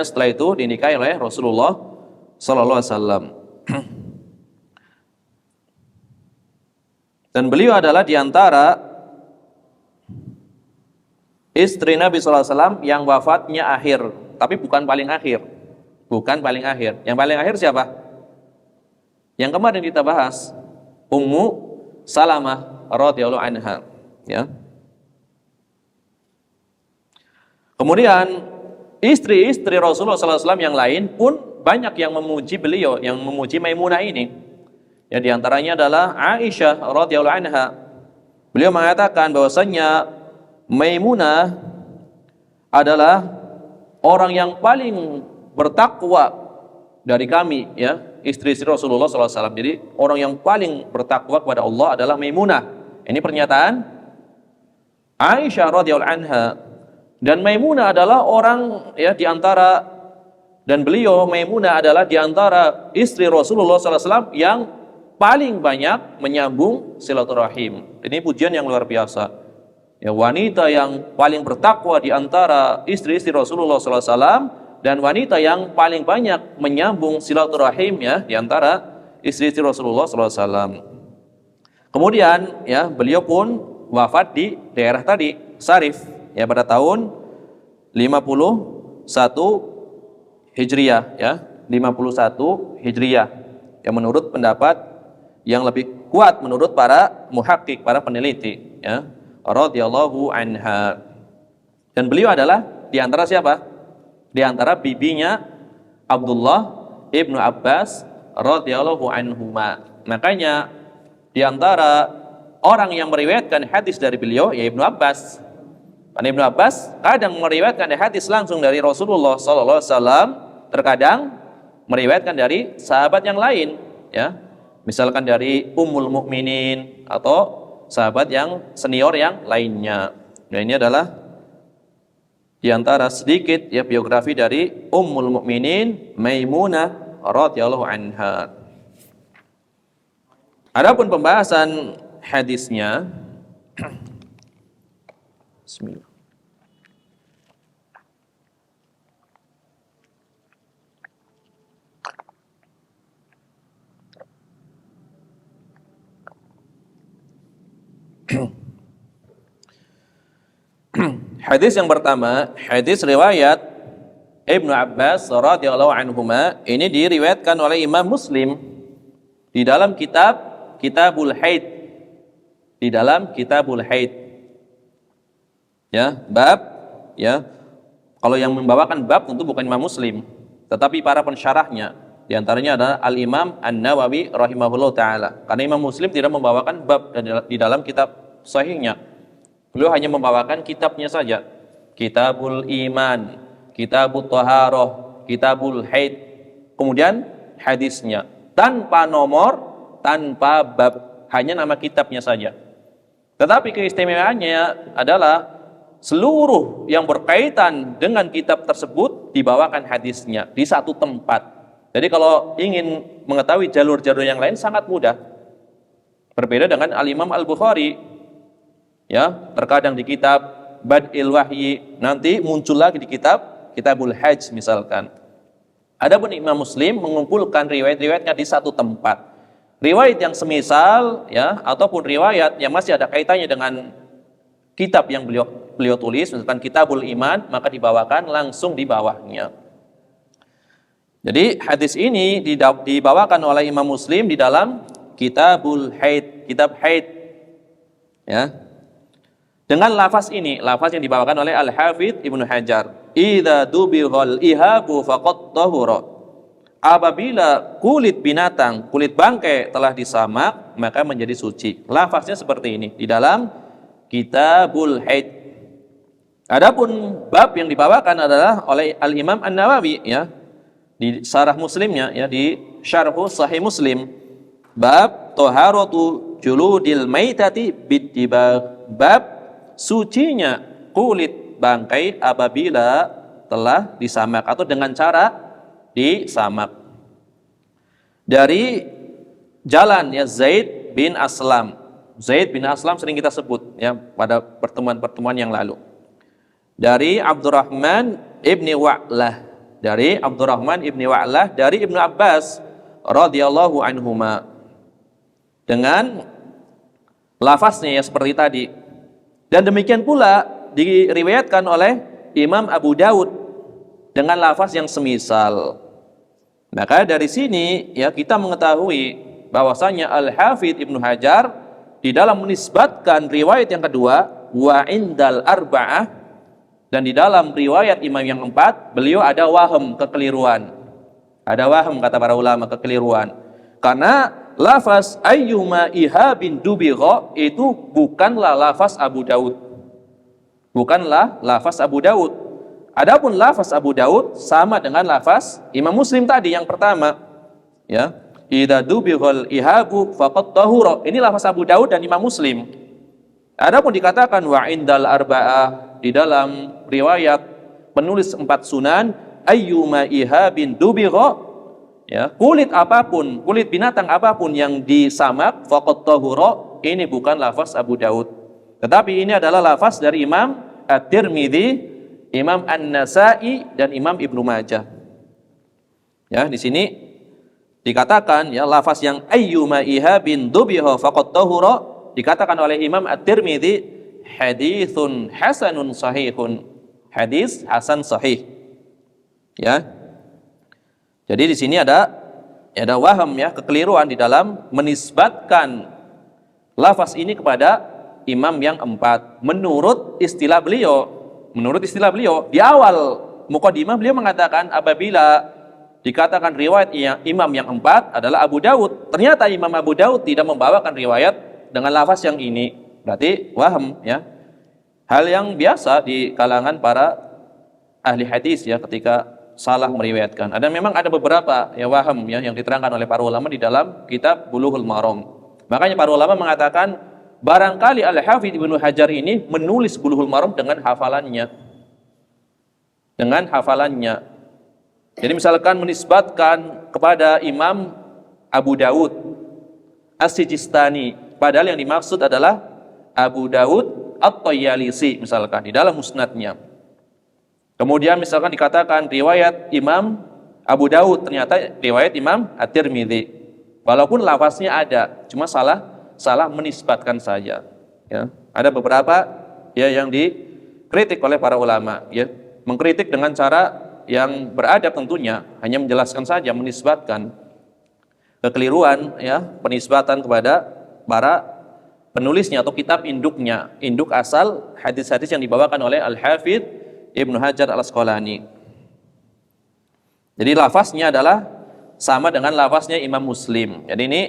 setelah itu dinikahi oleh Rasulullah sallallahu alaihi wasallam. Dan beliau adalah di antara istri Nabi sallallahu alaihi wasallam yang wafatnya akhir, tapi bukan paling akhir. Bukan paling akhir. Yang paling akhir siapa? Yang kemarin kita bahas, Ummu Salamah radhiyallahu anha, ya. Kemudian istri-istri Rasulullah SAW yang lain pun banyak yang memuji beliau, yang memuji Maimunah ini. Ya, di antaranya adalah Aisyah radhiyallahu anha. Beliau mengatakan bahwasanya Maimunah adalah orang yang paling bertakwa dari kami, ya, istri-istri Rasulullah SAW. Jadi orang yang paling bertakwa kepada Allah adalah Maimunah. Ini pernyataan Aisyah radhiyallahu anha. Dan Maimunah adalah orang ya di antara, dan beliau Maimunah adalah di antara istri Rasulullah SAW yang paling banyak menyambung silaturahim. Ini pujian yang luar biasa. Ya, wanita yang paling bertakwa di antara istri-istri Rasulullah SAW dan wanita yang paling banyak menyambung silaturahim ya di antara istri-istri Rasulullah SAW. Kemudian ya beliau pun wafat di daerah tadi Sarif ya pada tahun 51 Hijriah ya, 51 Hijriah. Yang menurut pendapat yang lebih kuat menurut para muhakkik, para peneliti ya, radhiyallahu anha. Dan beliau adalah di antara siapa? Di antara bibinya Abdullah ibnu Abbas radhiyallahu anhuma. Makanya di antara orang yang meriwayatkan hadis dari beliau ya Ibnu Abbas. Karena Ibnu Abbas kadang meriwayatkan hadis langsung dari Rasulullah sallallahu alaihi wasallam, terkadang meriwayatkan dari sahabat yang lain ya. Misalkan dari Ummul Mukminin atau sahabat yang senior yang lainnya. Nah, ini adalah di antara sedikit ya biografi dari Ummul Mukminin Maimunah radhiyallahu anha. Adapun pembahasan hadisnya, bismillah. Hadis yang pertama, hadis riwayat Ibnu Abbas radhiyallahu anhuma, ini diriwayatkan oleh Imam Muslim di dalam Kitabul Haid. Di dalam Kitabul Haid. Ya, bab ya. Kalau yang membawakan bab tentu bukan Imam Muslim, tetapi para pensyarahnya, di antaranya adalah Al-Imam An-Nawawi rahimahullah ta'ala. Karena Imam Muslim tidak membawakan bab di dalam kitab sahihnya. Beliau hanya membawakan kitabnya saja. Kitabul Iman, Kitabut Thaharah, Kitabul Haid, kemudian hadisnya. Tanpa nomor, tanpa bab, hanya nama kitabnya saja. Tetapi keistimewaannya adalah seluruh yang berkaitan dengan kitab tersebut dibawakan hadisnya di satu tempat. Jadi kalau ingin mengetahui jalur-jalur yang lain sangat mudah. Berbeda dengan Al-Imam Al-Bukhari. Ya, terkadang di kitab Bad'il Wahyi, nanti muncul lagi di Kitabul Hajj misalkan. Adapun Imam Muslim mengumpulkan riwayat-riwayatnya di satu tempat. Riwayat yang semisal ya ataupun riwayat yang masih ada kaitannya dengan kitab yang beliau tulis, misalkan Kitabul Iman, maka dibawakan langsung di bawahnya. Jadi hadis ini dibawakan oleh Imam Muslim di dalam Kitabul Haid, kitab haid. Ya. Dengan lafaz ini, lafaz yang dibawakan oleh Al-Hafidz Ibnu Hajar, idza dubighal ihabu faqad tahura. Apabila kulit binatang, kulit bangkai telah disamak, maka menjadi suci. Lafaznya seperti ini di dalam Kitabul Haid. Adapun bab yang dibawakan adalah oleh Al-Imam An-Nawawi ya di Syarah Muslimnya ya, di Syarhu Sahih Muslim, bab taharatu juludil maitati bittibagh, bab sucinya kulit bangkai apabila telah disamak atau dengan cara disamak. Dari jalan ya Zaid bin Aslam. Zaid bin Aslam sering kita sebut ya pada pertemuan-pertemuan yang lalu. Dari Abdurrahman ibni Wa'lah, dari Abdurrahman ibni Wa'lah dari Ibnu Abbas radhiyallahu anhuma, dengan lafaznya ya seperti tadi. Dan demikian pula diriwayatkan oleh Imam Abu Daud dengan lafaz yang semisal. Maka dari sini ya kita mengetahui bahwasanya Al-Hafidz Ibnu Hajar di dalam menisbatkan riwayat yang kedua wa indal arba'ah, dan di dalam riwayat imam yang keempat beliau ada waham, kekeliruan. Ada waham kata para ulama, kekeliruan. Karena lafaz ayyuma ihabin dubigha itu bukanlah lafaz Abu Daud. Bukanlah lafaz Abu Daud. Adapun lafaz Abu Daud sama dengan lafaz Imam Muslim tadi yang pertama. Ya. Idza dubighal ihabu faqad tahura. Ini lafaz Abu Daud dan Imam Muslim. Adapun dikatakan wa indal arba'ah di dalam riwayat penulis 4 sunan ayyuma ihabin dubigha, ya, kulit apapun, kulit binatang apapun yang disamak faqad tahura, ini bukan lafaz Abu Daud. Tetapi ini adalah lafaz dari Imam At-Tirmidzi, Imam An-Nasa'i dan Imam Ibnu Majah. Ya, di sini dikatakan ya lafaz yang ayyuma ihabin dubiha faqad tahura dikatakan oleh Imam At-Tirmidzi haditsun hasanun sahihun. Hadis hasan sahih. Ya. Jadi di sini ada waham ya, kekeliruan di dalam menisbatkan lafaz ini kepada imam yang 4 menurut istilah beliau. Menurut istilah beliau, di awal mukadimah beliau mengatakan apabila dikatakan riwayat imam yang 4 adalah Abu Daud, ternyata Imam Abu Daud tidak membawakan riwayat dengan lafaz yang ini. Berarti waham ya. Hal yang biasa di kalangan para ahli hadis ya ketika salah meriwayatkan. Memang ada beberapa ya waham ya yang diterangkan oleh para ulama di dalam kitab Bulughul Maram. Makanya para ulama mengatakan barangkali Al-Hafidz Ibnu Hajar ini menulis Bulughul Maram dengan hafalannya. Dengan hafalannya. Jadi misalkan menisbatkan kepada Imam Abu Daud As-Sijistani, padahal yang dimaksud adalah Abu Daud At-Tayalisi misalkan di dalam musnadnya. Kemudian misalkan dikatakan riwayat Imam Abu Daud, ternyata riwayat Imam At-Tirmidzi. Walaupun lafaznya ada, cuma salah menisbatkan saja. Ya. Ada beberapa ya yang dikritik oleh para ulama, ya, mengkritik dengan cara yang beradab tentunya, hanya menjelaskan saja, menisbatkan kekeliruan ya, penisbatan kepada para penulisnya atau kitab induknya, induk asal hadis-hadis yang dibawakan oleh Al-Hafidz Ibnu Hajar Al-Asqalani. Jadi lafaznya adalah sama dengan lafaznya Imam Muslim. Jadi ini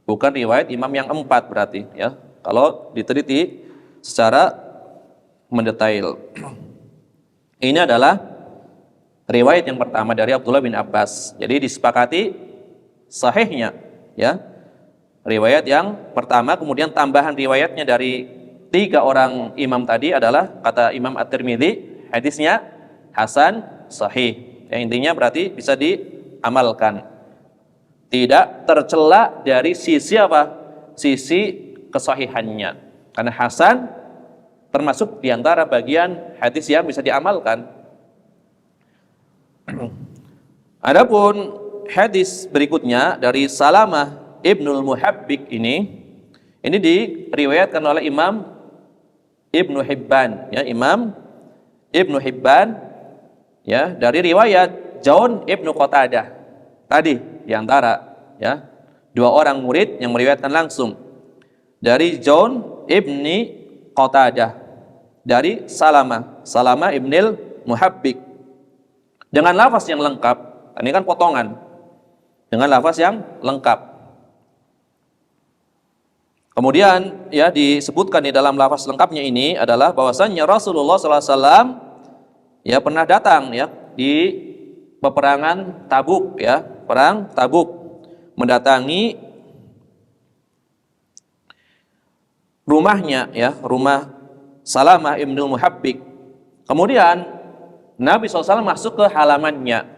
bukan riwayat imam yang 4 berarti ya. Kalau diteliti secara mendetail. Ini adalah riwayat yang pertama dari Abdullah bin Abbas. Jadi disepakati sahihnya ya. Riwayat yang pertama, kemudian tambahan riwayatnya dari 3 orang imam tadi adalah kata Imam At-Tirmidzi, hadisnya hasan sahih. Ya, intinya berarti bisa diamalkan. Tidak tercela dari sisi apa? Sisi kesahihannya. Karena hasan termasuk diantara bagian hadis yang bisa diamalkan. Adapun hadis berikutnya dari Salamah Ibnul Muhabbik ini diriwayatkan oleh Imam Ibnu Hibban ya, Imam Ibnu Hibban ya, dari riwayat Jaun Ibnu Qatadah tadi diantara ya 2 orang murid yang meriwayatkan langsung dari Jaun Ibni Qatadah dari Salamah Ibnul Muhabbik dengan lafaz yang lengkap. Ini kan potongan dengan lafaz yang lengkap. Kemudian ya disebutkan di dalam lafaz lengkapnya ini adalah bahwasannya Rasulullah SAW ya pernah datang ya di peperangan Tabuk ya, perang Tabuk, mendatangi rumahnya ya, rumah Salamah Ibnul Muhabbik. Kemudian Nabi SAW masuk ke halamannya.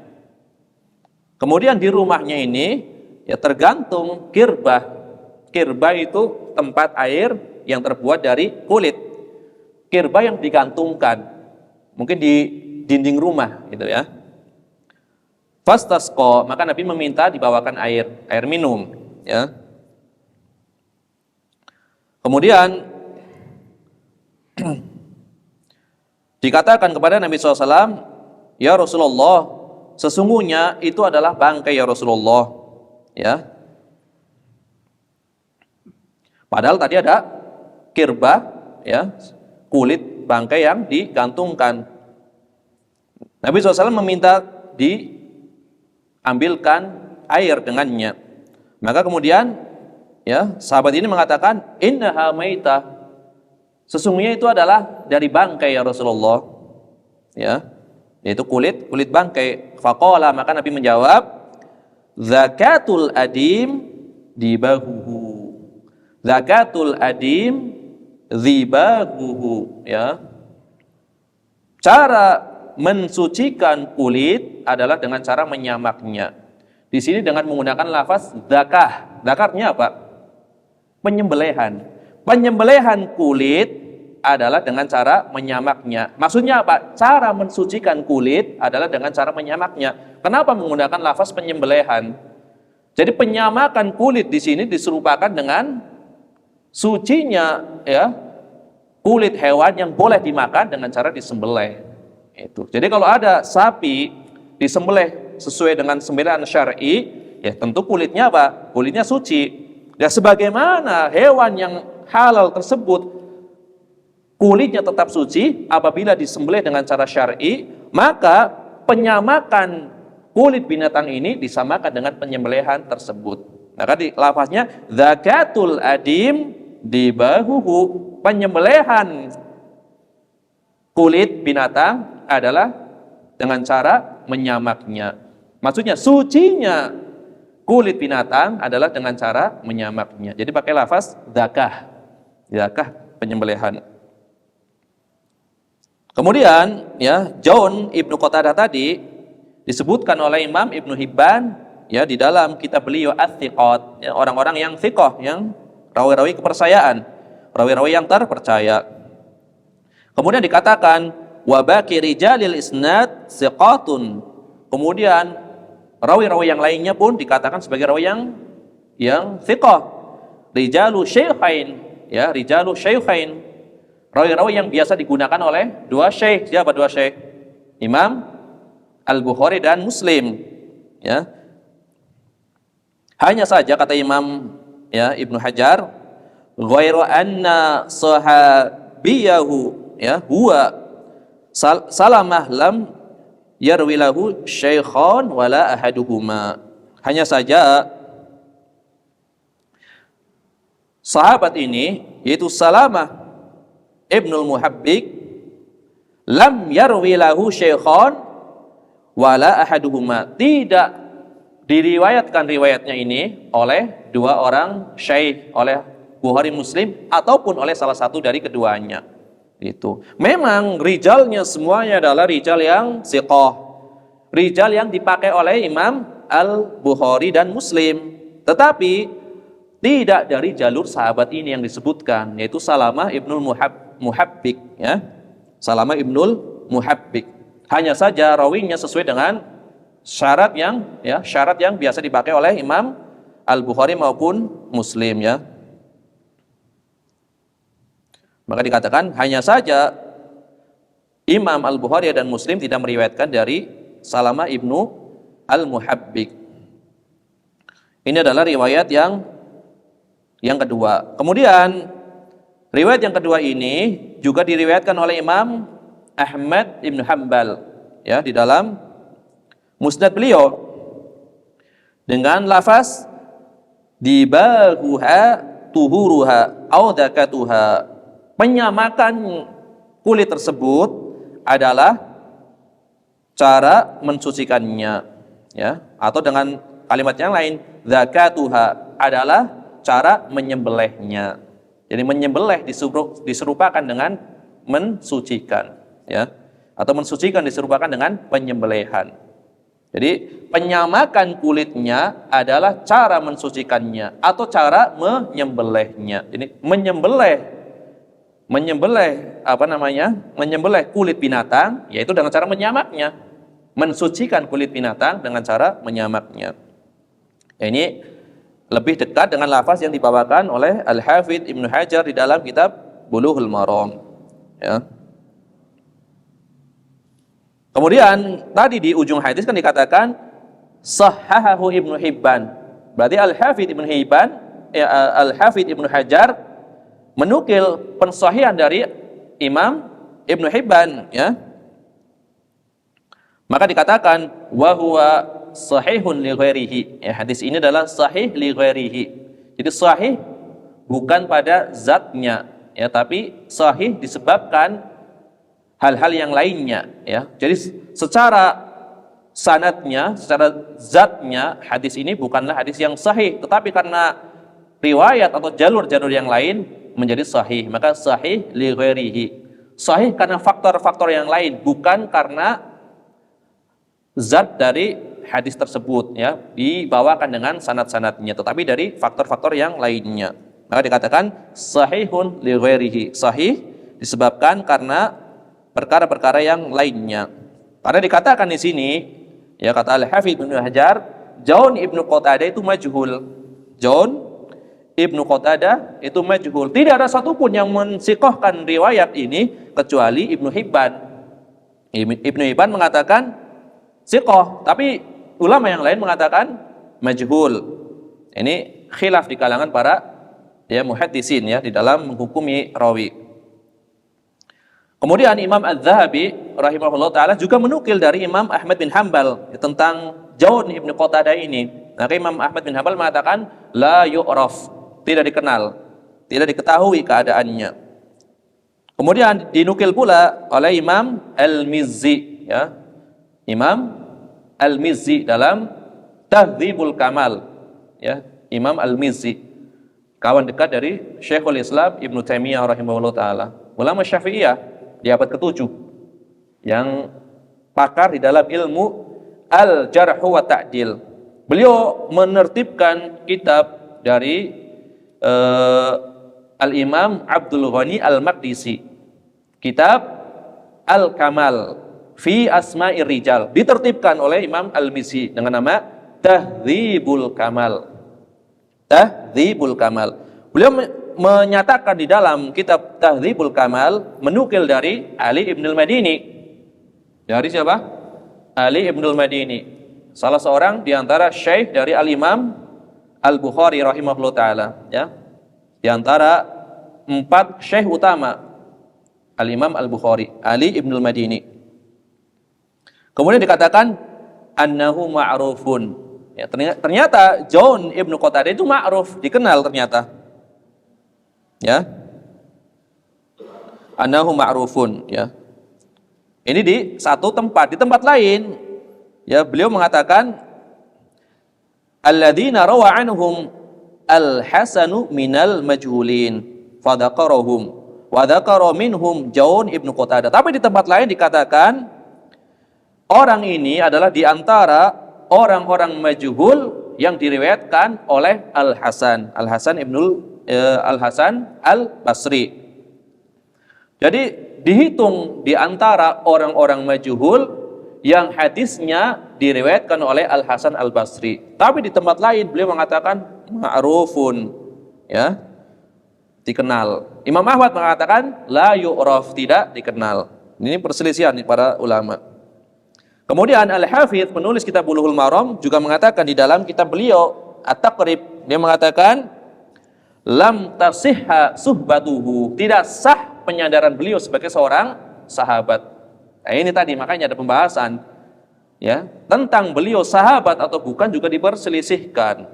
Kemudian di rumahnya ini ya tergantung kirbah. Kirbah itu tempat air yang terbuat dari kulit. Kirbah yang digantungkan, mungkin di dinding rumah gitu ya. Fastasqa, maka Nabi meminta dibawakan air minum ya. Kemudian dikatakan kepada Nabi SAW, ya Rasulullah, sesungguhnya itu adalah bangkai ya Rasulullah ya. Padahal tadi ada kirbah ya, kulit bangkai yang digantungkan. Nabi SAW meminta diambilkan air dengannya. Maka kemudian ya sahabat ini mengatakan, innaha maitah, sesungguhnya itu adalah dari bangkai ya Rasulullah ya, yaitu kulit bangkai. Faqala, maka Nabi menjawab, zakatul adim dibahuhu, zakatul adim zibahuhu ya. Cara mensucikan kulit adalah dengan cara menyamaknya. Di sini dengan menggunakan lafaz zakah. Zakahnya apa? Penyembelihan. Penyembelihan kulit adalah dengan cara menyamaknya. Maksudnya apa? Cara mensucikan kulit adalah dengan cara menyamaknya. Kenapa menggunakan lafaz penyembelihan? Jadi penyamakan kulit di sini diserupakan dengan sucinya ya kulit hewan yang boleh dimakan dengan cara disembelih. Itu. Jadi kalau ada sapi disembelih sesuai dengan sembelihan syar'i, ya tentu kulitnya apa? Kulitnya suci. Ya sebagaimana hewan yang halal tersebut kulitnya tetap suci apabila disembelih dengan cara syar'i, maka penyamakan kulit binatang ini disamakan dengan penyembelihan tersebut. Maka di lafaznya zakatul adim dibahuhu, penyembelihan kulit binatang adalah dengan cara menyamaknya. Maksudnya sucinya kulit binatang adalah dengan cara menyamaknya. Jadi pakai lafaz zakah. Zakah penyembelihan. Kemudian ya Jaun Ibnu Qatadah tadi disebutkan oleh Imam Ibnu Hibban ya di dalam kitab beliau Ats-Tsiqat, ya, orang-orang yang thiqah, yang rawi-rawi kepercayaan, rawi-rawi yang terpercaya. Kemudian dikatakan wa baqi rijalil isnad thiqatun. Kemudian rawi-rawi yang lainnya pun dikatakan sebagai rawi yang thiqah. Rijalu syaikhain, ya, rijalu syaikhain. Rawi-rawi yang biasa digunakan oleh 2 syekh. Siapa 2 syekh? Imam Al-Bukhari dan Muslim, ya. Hanya saja kata Imam ya Ibnu Hajar, ghairu anna sahabiyahu ya huwa Salamah lam yarwi lahu syaikhan wala ahaduhuma. Hanya saja sahabat ini yaitu Salamah Ibnul Muhabbik lam yarwi lahu syaikhan wala ahaduhuma, tidak diriwayatkan riwayatnya ini oleh dua orang syaikh, oleh Bukhari Muslim ataupun oleh salah satu dari keduanya. Itu memang rijalnya semuanya adalah rijal yang siqah, rijal yang dipakai oleh Imam Al-Bukhari dan Muslim, tetapi tidak dari jalur sahabat ini yang disebutkan, yaitu Salamah Ibnul Muhabbik, ya. Salamah Ibnul Muhabbik. Hanya saja rawinya sesuai dengan syarat yang biasa dipakai oleh Imam Al-Bukhari maupun Muslim, ya. Maka dikatakan hanya saja Imam Al-Bukhari dan Muslim tidak meriwayatkan dari Salamah Ibnu Al-Muhabbik. Ini adalah riwayat yang kedua. Kemudian riwayat yang kedua ini juga diriwayatkan oleh Imam Ahmad Ibn Hanbal, ya, di dalam Musnad beliau dengan lafaz dibahuha tuhuruha au zakatuha. Menyamakan kulit tersebut adalah cara mensucikannya, ya, atau dengan kalimat yang lain, zakatuha adalah cara menyembelihnya. Jadi menyembelih diserupakan dengan mensucikan, ya, atau mensucikan diserupakan dengan penyembelihan. Jadi penyamakan kulitnya adalah cara mensucikannya atau cara menyembelihnya. Jadi menyembelih kulit binatang yaitu dengan cara menyamaknya, mensucikan kulit binatang dengan cara menyamaknya. Ini lebih dekat dengan lafaz yang dibawakan oleh Al-Hafidz Ibnu Hajar di dalam kitab Bulughul Maram, ya. Kemudian tadi di ujung hadis kan dikatakan sahahahu Ibnu Hibban. Berarti Al-Hafidz Ibnu Hajar menukil pensahihan dari Imam Ibnu Hibban, ya. Maka dikatakan wa huwa sahihun li ghairihi. Ya, hadis ini adalah sahih li ghairihi. Jadi sahih bukan pada zatnya, ya, tapi sahih disebabkan hal-hal yang lainnya, ya. Jadi secara sanadnya, secara zatnya hadis ini bukanlah hadis yang sahih, tetapi karena riwayat atau jalur-jalur yang lain menjadi sahih, maka sahih li ghairihi. Sahih karena faktor-faktor yang lain, bukan karena zat dari hadis tersebut, ya, dibawakan dengan sanad-sanadnya, tetapi dari faktor-faktor yang lainnya. Maka dikatakan sahihun li ghairihi. Sahih disebabkan karena perkara-perkara yang lainnya. Karena dikatakan di sini, ya, kata Al-Hafidz Ibnu Hajar, Jaun Ibnu Qatadah itu majhul. Jaun Ibnu Qatadah itu majhul. Tidak ada satupun yang mensiqahkan riwayat ini kecuali Ibnu Hibban. Ibnu Hibban mengatakan siqah, tapi ulama yang lain mengatakan majhul. Ini khilaf di kalangan para, ya, muhaddisin, ya, di dalam menghukumi rawi. Kemudian Imam Az-Zahabi rahimahullah taala juga menukil dari Imam Ahmad bin Hanbal tentang Jaun Ibnu Qatadah ini. Maka Imam Ahmad bin Hanbal mengatakan la yu'raf, tidak dikenal, tidak diketahui keadaannya. Kemudian dinukil pula oleh Imam Al-Mizzi, ya, Imam Al-Mizzi dalam Tahdzibul Kamal, ya, Imam Al-Mizzi kawan dekat dari Syekhul Islam Ibnu Taimiyah rahimahullah taala, ulama Syafi'iyah di abad ke-7 yang pakar di dalam ilmu Al-Jarh wa Ta'dil. Beliau menertibkan kitab dari Al-Imam Abdul Ghani Al-Maqdisi, kitab Al-Kamal fi Asma'ir Rijal, ditertibkan oleh Imam Al-Mizzi dengan nama Tahdzibul Kamal. Tahdzibul Kamal. Beliau menyatakan di dalam kitab Tahdzibul Kamal, menukil dari Ali Ibnul Madini. Dari siapa? Ali Ibnul Madini, salah seorang di antara syekh dari Al-Imam Al-Bukhari rahimahullah ta'ala, ya. Di antara 4 syekh utama Al-Imam Al-Bukhari, Ali Ibnul Madini. Kemudian dikatakan annahu ma'rufun. Ya, ternyata Jaun ibnu Qatadah itu ma'ruf, dikenal ternyata. Ya. Annahu ma'rufun, ya. Ini di satu tempat, di tempat lain ya beliau mengatakan alladzina rawa anhum al-hasanu minal majhulin fadzakarahum wa dzakara minhum Jaun ibnu Qatadah. Tapi di tempat lain dikatakan orang ini adalah di antara orang-orang majhul yang diriwayatkan oleh Al-Hasan Al-Basri. Jadi dihitung di antara orang-orang majhul yang hadisnya diriwayatkan oleh Al-Hasan Al-Basri. Tapi di tempat lain beliau mengatakan ma'rufun, ya, dikenal. Imam Ahmad mengatakan la yu'raf, tidak dikenal. Ini perselisihan para ulama. Kemudian Al-Hafidz penulis kitab Bulughul Maram juga mengatakan di dalam kitab beliau At-Taqrib, dia mengatakan lam tasihha suhbatuhu, tidak sah penyandaran beliau sebagai seorang sahabat. Nah, ini tadi makanya ada pembahasan ya tentang beliau sahabat atau bukan juga diperselisihkan.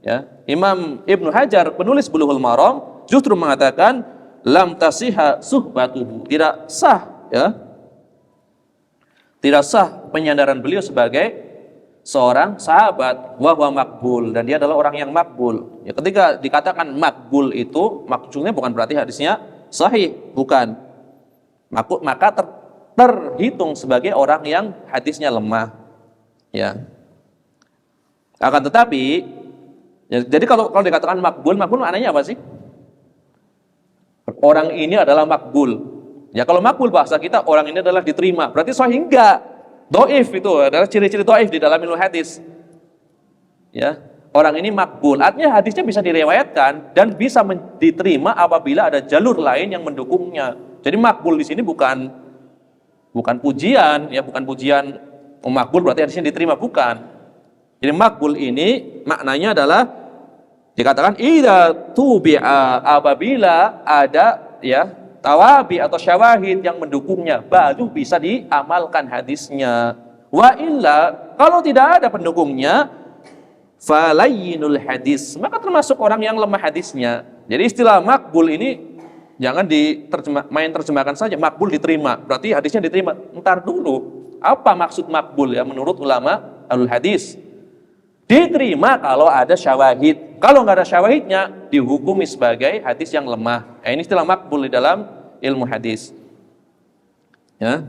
Ya, Imam Ibnu Hajar penulis Bulughul Maram justru mengatakan lam tasihha suhbatuhu, tidak sah, ya, tidak sah penyandaran beliau sebagai seorang sahabat, wa huwa makbul, dan dia adalah orang yang makbul. Ya, ketika dikatakan makbul itu maksudnya bukan berarti hadisnya sahih, bukan. Maka terhitung sebagai orang yang hadisnya lemah. Ya. Akan tetapi, ya, jadi kalau dikatakan makbul maknanya apa sih? Orang ini adalah makbul. Ya, kalau makbul bahasa kita orang ini adalah diterima, berarti sahih enggak? Dhaif itu adalah ciri-ciri dhaif di dalam ilmu hadis. Ya, orang ini makbul, artinya hadisnya bisa diriwayatkan dan bisa diterima apabila ada jalur lain yang mendukungnya. Jadi makbul di sini bukan pujian, ya, bukan pujian makbul berarti hadisnya diterima, bukan. Jadi makbul ini maknanya adalah dikatakan idza tubi'a, apabila ada, ya, tawabi atau syawahid yang mendukungnya, baru bisa diamalkan hadisnya. Wa illa, kalau tidak ada pendukungnya, falayyinul hadis, maka termasuk orang yang lemah hadisnya. Jadi istilah makbul ini jangan main terjemahkan saja, makbul diterima, berarti hadisnya diterima. Entar dulu, apa maksud makbul ya menurut ulama alul hadis? Diterima kalau ada syawahid. Kalau nggak ada syawahidnya, dihukumi sebagai hadis yang lemah. Ini istilah makbul di dalam ilmu hadis. Ya,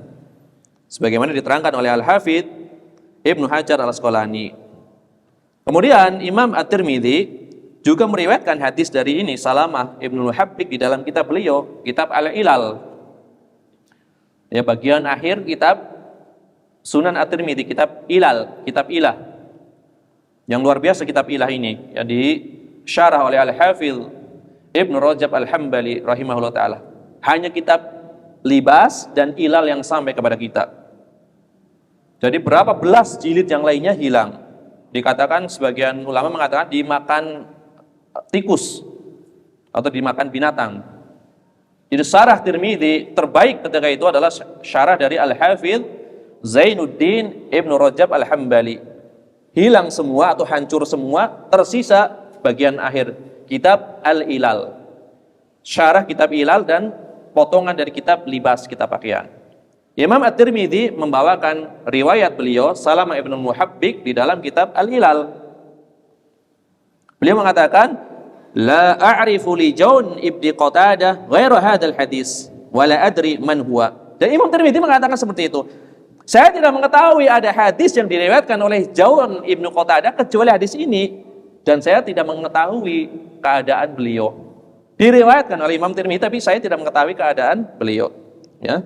sebagaimana diterangkan oleh Al-Hafidz Ibnu Hajar Al-Asqalani. Kemudian Imam At-Tirmidzi juga meriwayatkan hadis dari ini Salamah Ibnu Muhabbik di dalam kitab beliau, kitab Al-Ilal. Ya, bagian akhir kitab Sunan At-Tirmidzi, kitab Ilal, kitab Ilah. Yang luar biasa kitab Ilah ini, yang disyarah oleh Al-Hafidz Ibnu Rajab Al-Hambali rahimahullah ta'ala. Hanya kitab libas dan ilal yang sampai kepada kita. Jadi berapa belas jilid yang lainnya hilang. Dikatakan, sebagian ulama mengatakan dimakan tikus atau dimakan binatang. Jadi syarah Tirmidzi terbaik ketika itu adalah syarah dari Al-Hafidz Zainuddin Ibnu Rajab Al-Hambali. Hilang semua atau hancur semua, tersisa bagian akhir kitab Al-Ilal, syarah kitab Ilal dan potongan dari kitab libas, kitab pakaian. Imam At-Tirmidzi membawakan riwayat beliau Salamah Ibnu Muhabbik di dalam kitab Al-Ilal. Beliau mengatakan, la a'rifu li Jaun ibni Qatadah ghairu hadzal hadis wa la adri man huwa. Dan Imam Tirmidzi mengatakan seperti itu. Saya tidak mengetahui ada hadis yang diriwayatkan oleh Jaun ibnu Qatadah kecuali hadis ini, dan saya tidak mengetahui keadaan beliau. Diriwayatkan oleh Imam Tirmidzi, tapi saya tidak mengetahui keadaan beliau. Ya.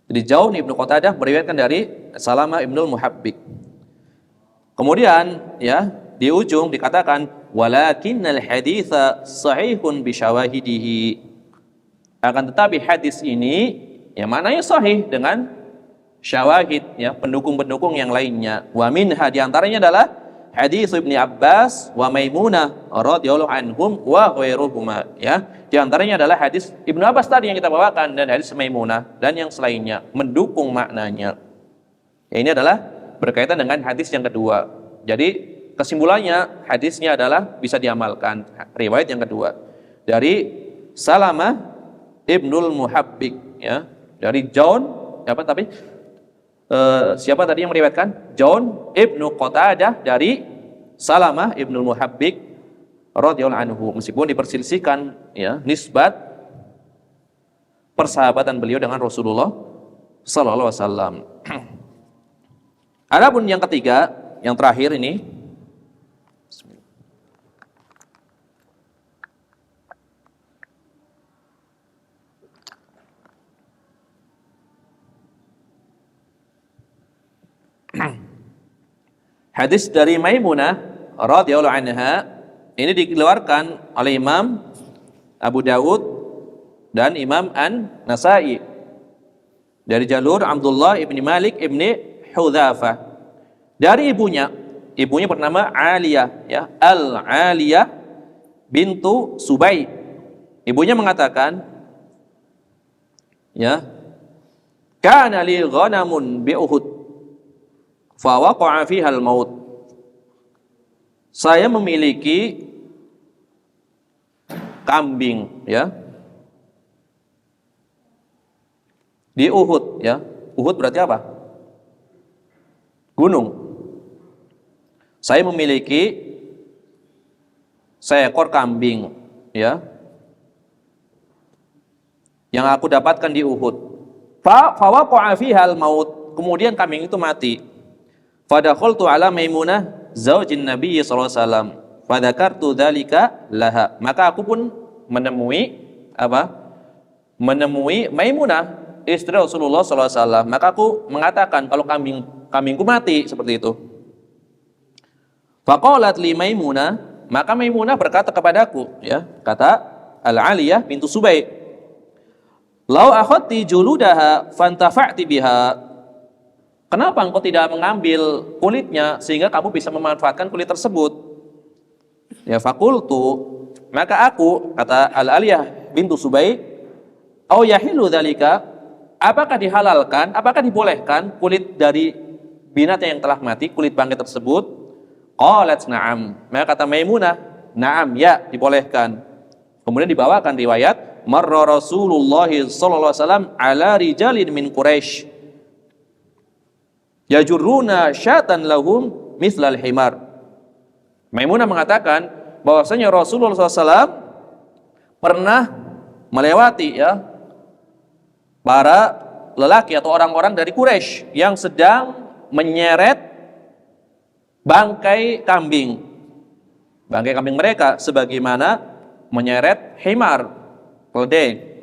Jadi Jaun ibnu Qatadah meriwayatkan dari Salamah ibnu Muhabbik. Kemudian, ya, di ujung dikatakan walakinnal haditsa sahihun bi syawahidihi. Akan tetapi hadis ini yang mananya sahih dengan syawahid, ya, pendukung-pendukung yang lainnya. Wa minha, di antaranya adalah hadis Ibnu Abbas wa Maimunah radhiyallahu anhum wa ghairuhuma, ya. Di antaranya adalah hadis Ibnu Abbas tadi yang kita bawakan dan hadis Maimunah dan yang selainnya mendukung maknanya. Ya, ini adalah berkaitan dengan hadis yang kedua. Jadi kesimpulannya hadisnya adalah bisa diamalkan. Riwayat yang kedua dari Salamah Ibnul Muhabbik, ya, dari John siapa tadi yang meriwayatkan? John Ibnu Qatadah dari Salamah Ibnul Muhabbik radhiyallahu anhu, meskipun diperselisihkan ya nisbat persahabatan beliau dengan Rasulullah sallallahu alaihi wasallam. Adapun yang ketiga, yang terakhir ini hadis dari Maimunah radhiyallahu anha, ini dikeluarkan oleh Imam Abu Dawud dan Imam An-Nasai dari jalur Abdullah ibni Malik ibni Hudzafah dari ibunya bernama Aliyah, ya, Al-Aliyah bintu Subay. Ibunya mengatakan, ya, kana li ghanamun bi Uhud fa waqa'a fiha al-maut. Saya memiliki kambing, ya, di Uhud, ya. Uhud berarti apa? Gunung. Saya memiliki seekor kambing, ya, yang aku dapatkan di Uhud. Fa waqa'a fiha al-maut. Kemudian kambing itu mati. Fadakhaltu ala Maimunah zaujin Nabi sallallahu alaihi wasallam. Fadzakartu dzalika laha. Maka aku pun menemui Maimunah, istri Rasulullah sallallahu alaihi wasallam. Maka aku mengatakan kalau kambingku mati seperti itu. Faqalat li Maimunah, maka Maimunah berkata kepadaku, ya, kata Al-Aliyah bintu Subay, "Lau akhadti juludaha fantafa'ti biha." Kenapa engkau tidak mengambil kulitnya sehingga kamu bisa memanfaatkan kulit tersebut? Ya, faqultu, maka aku, kata Al-Aliyah bintu Subay, "Au yahilu dzalika?" Apakah dihalalkan, apakah dibolehkan kulit dari binatang yang telah mati, kulit bangkai tersebut? Qalat na'am. Maka kata Maimunah, na'am, ya, dibolehkan. Kemudian dibawakan riwayat, marra Rasulullah sallallahu alaihi wasallam ala rijalin min Quraisy yajurruna syatan lahum mithlal himar. Maimunah mengatakan bahwasanya Rasulullah SAW pernah melewati, ya, para lelaki atau orang-orang dari Quraisy yang sedang menyeret bangkai kambing mereka sebagaimana menyeret himar, keledai.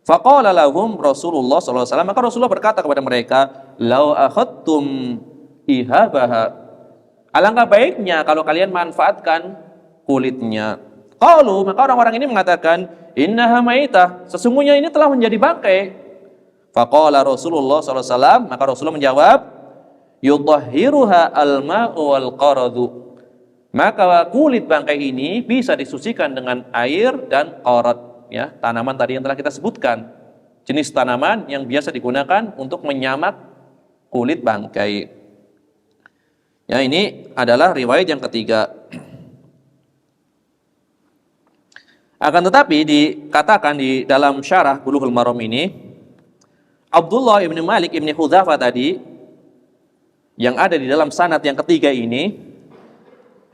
Faqala lahum Rasulullah sallallahu alaihi wasallam, maka Rasulullah berkata kepada mereka, "Lau akhadtum ihabaha." Alangkah baiknya kalau kalian manfaatkan kulitnya. Qalu, maka orang-orang ini mengatakan, "Innaha maitah." Sesungguhnya ini telah menjadi bangkai. Faqala Rasulullah sallallahu alaihi wasallam, maka Rasulullah menjawab, "Yutahhiruha al-ma'u wal qaradu." Maka kulit bangkai ini bisa disucikan dengan air dan qarad, ya, tanaman tadi yang telah kita sebutkan, jenis tanaman yang biasa digunakan untuk menyamak kulit bangkai. Ya, ini adalah riwayat yang ketiga. Akan tetapi dikatakan di dalam syarah Bulughul Maram ini, Abdullah ibn Malik ibn Hudzafah tadi yang ada di dalam sanad yang ketiga ini,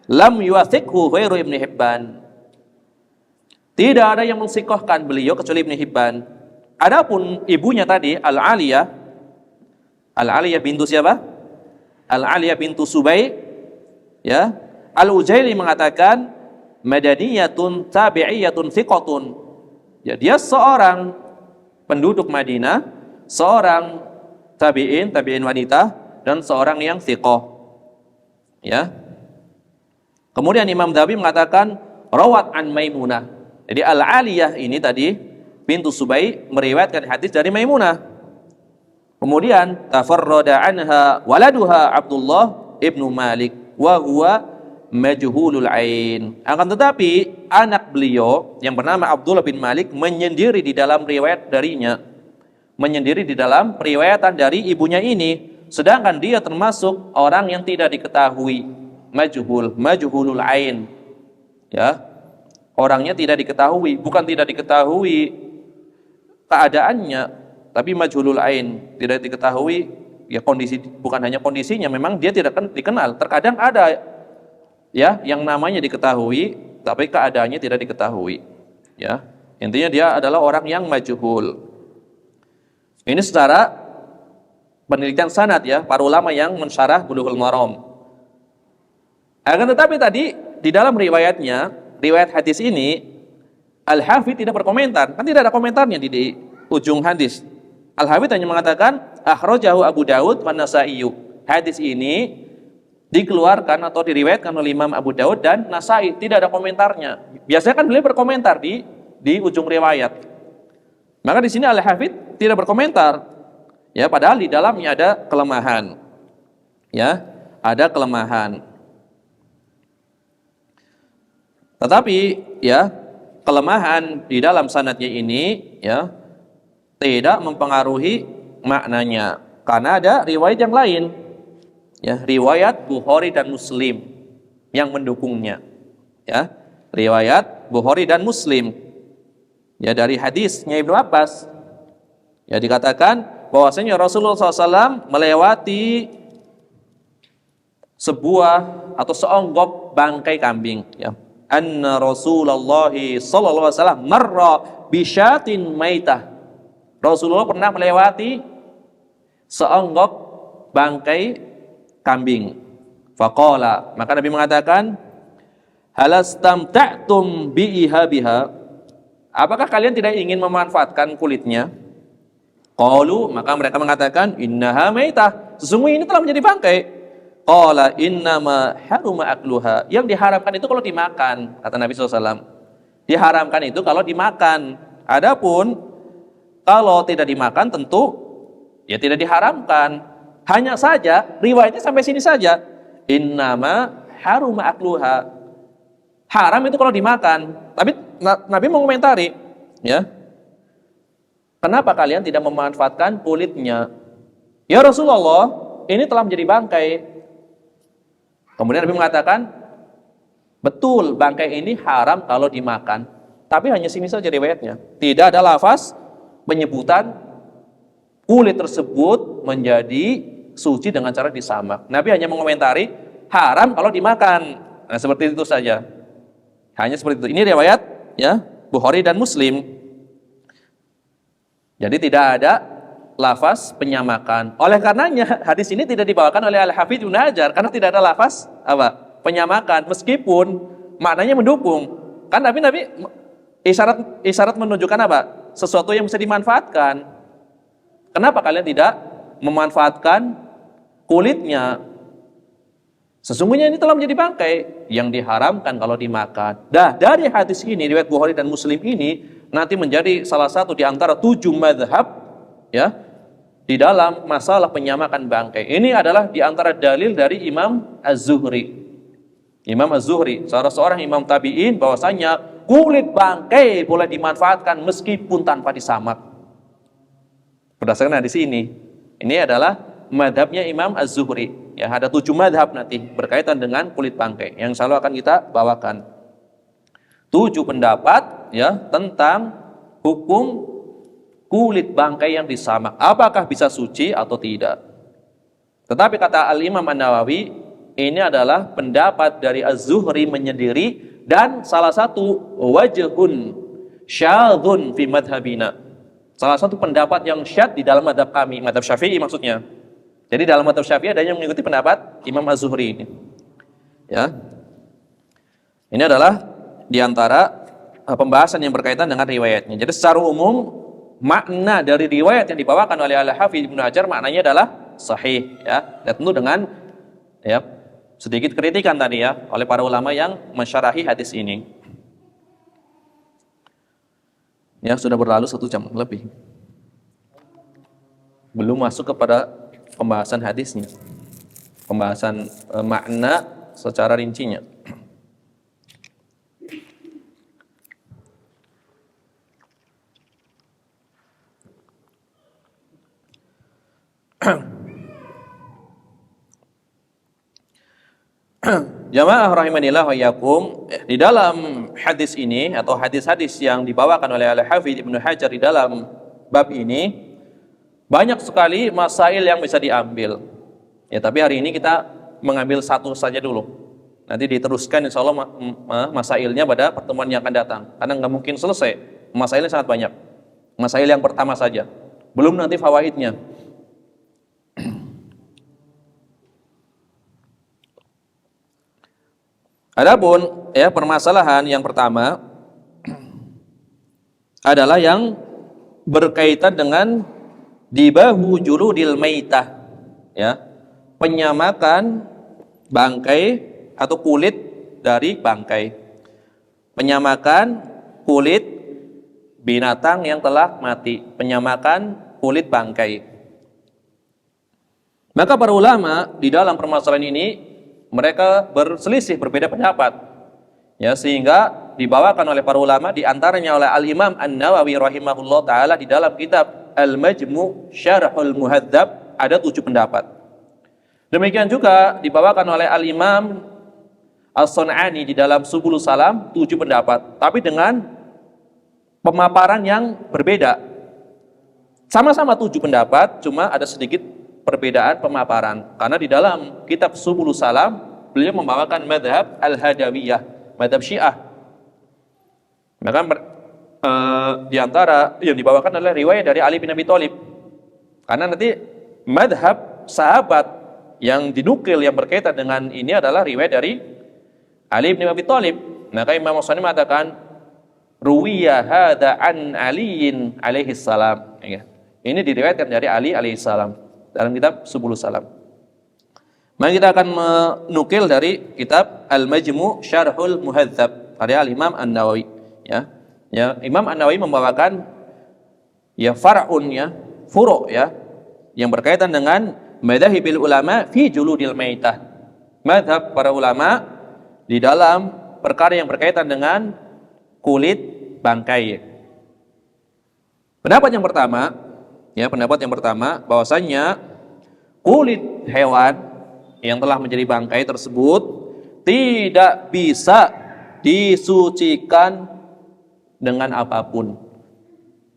lam yuwathiqhu ghairu Ibn Hibban. Tidak ada yang mensikohkan beliau kecuali Ibn Hibban. Adapun ibunya tadi Al-Aliyah bintu siapa? Al-Aliyah bintu Subay, ya. Al-Ujaili mengatakan madaniyatun tabi'iyatun thiqatun. Ya, dia seorang penduduk Madinah, seorang tabi'in wanita, dan seorang yang thiqah. Ya. Kemudian Imam Dhabi mengatakan rawat an Maimunah. Jadi Al-Aliyah ini tadi bintu Subay meriwayatkan hadis dari Maimunah. Kemudian tafarrada anha waladuha Abdullah ibnu Malik wa huwa majhulul ain. Akan tetapi anak beliau yang bernama Abdullah bin Malik menyendiri di dalam riwayat darinya, menyendiri di dalam periwayatan dari ibunya ini, sedangkan dia termasuk orang yang tidak diketahui, majhulul ain, ya, orangnya tidak diketahui, bukan tidak diketahui keadaannya, tapi majhulul ain, tidak diketahui ya kondisi, bukan hanya kondisinya, memang dia tidak dikenal. Terkadang ada ya yang namanya diketahui tapi keadaannya tidak diketahui, ya. Intinya dia adalah orang yang majhul. Ini secara penelitian sanad ya, para ulama yang mensyarah Bulughul Maram. Akan tetapi tadi di dalam riwayatnya, riwayat hadis ini Al-Hafidz tidak berkomentar, kan tidak ada komentarnya di ujung hadis. Al-Hafidz hanya mengatakan akhrajahu Abu Dawud wa Nasa'i. Hadis ini dikeluarkan atau diriwayatkan oleh Imam Abu Dawud dan Nasa'i, tidak ada komentarnya. Biasanya kan beliau berkomentar di ujung riwayat. Maka di sini Al-Hafidz tidak berkomentar. Ya, padahal di dalamnya ada kelemahan. Ya, ada kelemahan. Tetapi ya, kelemahan di dalam sanadnya ini ya tidak mempengaruhi maknanya, karena ada riwayat yang lain. Ya, riwayat Bukhari dan Muslim yang mendukungnya. Ya, riwayat Bukhari dan Muslim. Ya, dari hadisnya Ibnu Abbas. Ya, dikatakan bahwasanya Rasulullah SAW melewati sebuah atau seonggok bangkai kambing. Ya, anna Rasulullah sallallahu alaihi wasallam marra bisyatin maitah. Rasulullah pernah melewati seonggok bangkai kambing. Faqala, maka Nabi mengatakan, halastamta'tum bi'ihabiha, apakah kalian tidak ingin memanfaatkan kulitnya? Qalu, maka mereka mengatakan, innaha maitah, sesungguhnya ini telah menjadi bangkai. Qala innama haruma akluha, yang diharamkan itu kalau dimakan, kata Nabi SAW. Diharamkan itu kalau dimakan. Adapun kalau tidak dimakan tentu ya tidak diharamkan. Hanya saja riwayatnya sampai sini saja. Innama haruma akluha. Haram itu kalau dimakan. Tapi Nabi mengomentari, ya. Kenapa kalian tidak memanfaatkan kulitnya? Ya Rasulullah, ini telah menjadi bangkai. Kemudian Nabi mengatakan, betul bangkai ini haram kalau dimakan, tapi hanya sini saja riwayatnya. Tidak ada lafaz penyebutan kulit tersebut menjadi suci dengan cara disamak. Nabi hanya mengomentari haram kalau dimakan. Nah, seperti itu saja. Hanya seperti itu. Ini riwayat ya Bukhari dan Muslim. Jadi tidak ada lafaz penyamakan. Oleh karenanya hadis ini tidak dibawakan oleh Al-Hafidz Ibnu Hajar karena tidak ada lafaz apa? Penyamakan, meskipun maknanya mendukung. Kan Nabi isyarat menunjukkan apa? Sesuatu yang bisa dimanfaatkan. Kenapa kalian tidak memanfaatkan kulitnya? Sesungguhnya ini telah menjadi bangkai yang diharamkan kalau dimakan. Dari hadis ini riwayat Bukhari dan Muslim ini nanti menjadi salah satu di antara 7 mazhab ya di dalam masalah penyamakan bangkai. Ini adalah di antara dalil dari Imam Az-Zuhri. Imam Az-Zuhri, seorang imam tabi'in, bahwasanya kulit bangkai boleh dimanfaatkan meskipun tanpa disamak. Berdasarkan hadis ini. Ini adalah madhabnya Imam Az-Zuhri. Ya, ada 7 madhab nanti berkaitan dengan kulit bangkai yang selalu akan kita bawakan. 7 pendapat ya tentang hukum kulit bangkai yang disamak, apakah bisa suci atau tidak. Tetapi kata Al-Imam An-Nawawi, ini adalah pendapat dari Az-Zuhri menyendiri dan salah satu wajhun syadhun fi madhabina, salah satu pendapat yang syad di dalam madhab kami, madhab Syafi'i maksudnya. Jadi dalam madhab Syafi'i ada yang mengikuti pendapat Imam Az-Zuhri ini. Ya, ini adalah diantara pembahasan yang berkaitan dengan riwayatnya. Jadi secara umum makna dari riwayat yang dibawakan oleh Al-Hafidz Ibnu Hajar maknanya adalah sahih ya. Dan tentu dengan ya sedikit kritikan tadi ya oleh para ulama yang mensyarahi hadis ini. Ya, sudah berlalu 1 jam lebih. Belum masuk kepada pembahasan hadisnya. Pembahasan makna secara rincinya. Jamaah rahimanillah wa iyyakum, di dalam hadis ini atau hadis-hadis yang dibawakan oleh Al-Hafidz Ibnu Hajar di dalam bab ini banyak sekali masail yang bisa diambil. Ya, tapi hari ini kita mengambil satu saja dulu. Nanti diteruskan insya Allah masailnya pada pertemuan yang akan datang. Karena nggak mungkin selesai. Masailnya sangat banyak. Masail yang pertama saja. Belum nanti fawaidnya. Adapun ya permasalahan yang pertama adalah yang berkaitan dengan dibahu juludil maitah, ya, penyamakan bangkai atau kulit dari bangkai, penyamakan kulit binatang yang telah mati, penyamakan kulit bangkai. Maka para ulama di dalam permasalahan ini mereka berselisih, berbeda pendapat, ya, sehingga dibawakan oleh para ulama, di antaranya oleh Al-Imam An-Nawawi rahimahullah ta'ala di dalam kitab Al-Majmu' Syarhul Muhadzab ada 7 pendapat. Demikian juga dibawakan oleh Al-Imam As-Sun'ani di dalam Subulus Salam 7 pendapat, tapi dengan pemaparan yang berbeda. Sama-sama 7 pendapat, cuma ada sedikit perbedaan pemaparan. Karena di dalam kitab Subulus Salam beliau membawakan madhab Al-Hadawiyah, madhab Syiah. Maka di antara yang dibawakan adalah riwayat dari Ali bin Abi Thalib. Karena nanti madhab sahabat yang dinukil yang berkaitan dengan ini adalah riwayat dari Ali bin Abi Thalib. Maka Imam As-Sani mengatakan ruwiya hadza an Aliin alaihi salam. Ini diriwayatkan dari Ali alaihi salam dalam kitab Subulus Salam. Maka kita akan menukil dari kitab Al-Majmu' Syarhul Muhadzab karya Al-Imam An-Nawawi, ya. Ya, Imam An-Nawawi membawakan ya far'un, ya, furu', ya, yang berkaitan dengan madhahibil ulama fi juludil maitah. Madhab para ulama di dalam perkara yang berkaitan dengan kulit bangkai. Pendapat yang pertama, ya, pendapat yang pertama bahwasanya kulit hewan yang telah menjadi bangkai tersebut tidak bisa disucikan dengan apapun.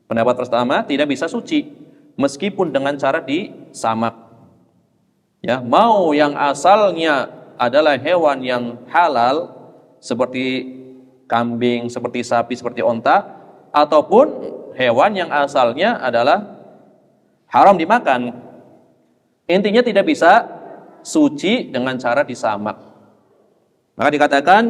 Pendapat pertama, tidak bisa suci meskipun dengan cara disamak. Ya, mau yang asalnya adalah hewan yang halal seperti kambing, seperti sapi, seperti onta, ataupun hewan yang asalnya adalah haram dimakan. Intinya tidak bisa suci dengan cara disamak. Maka dikatakan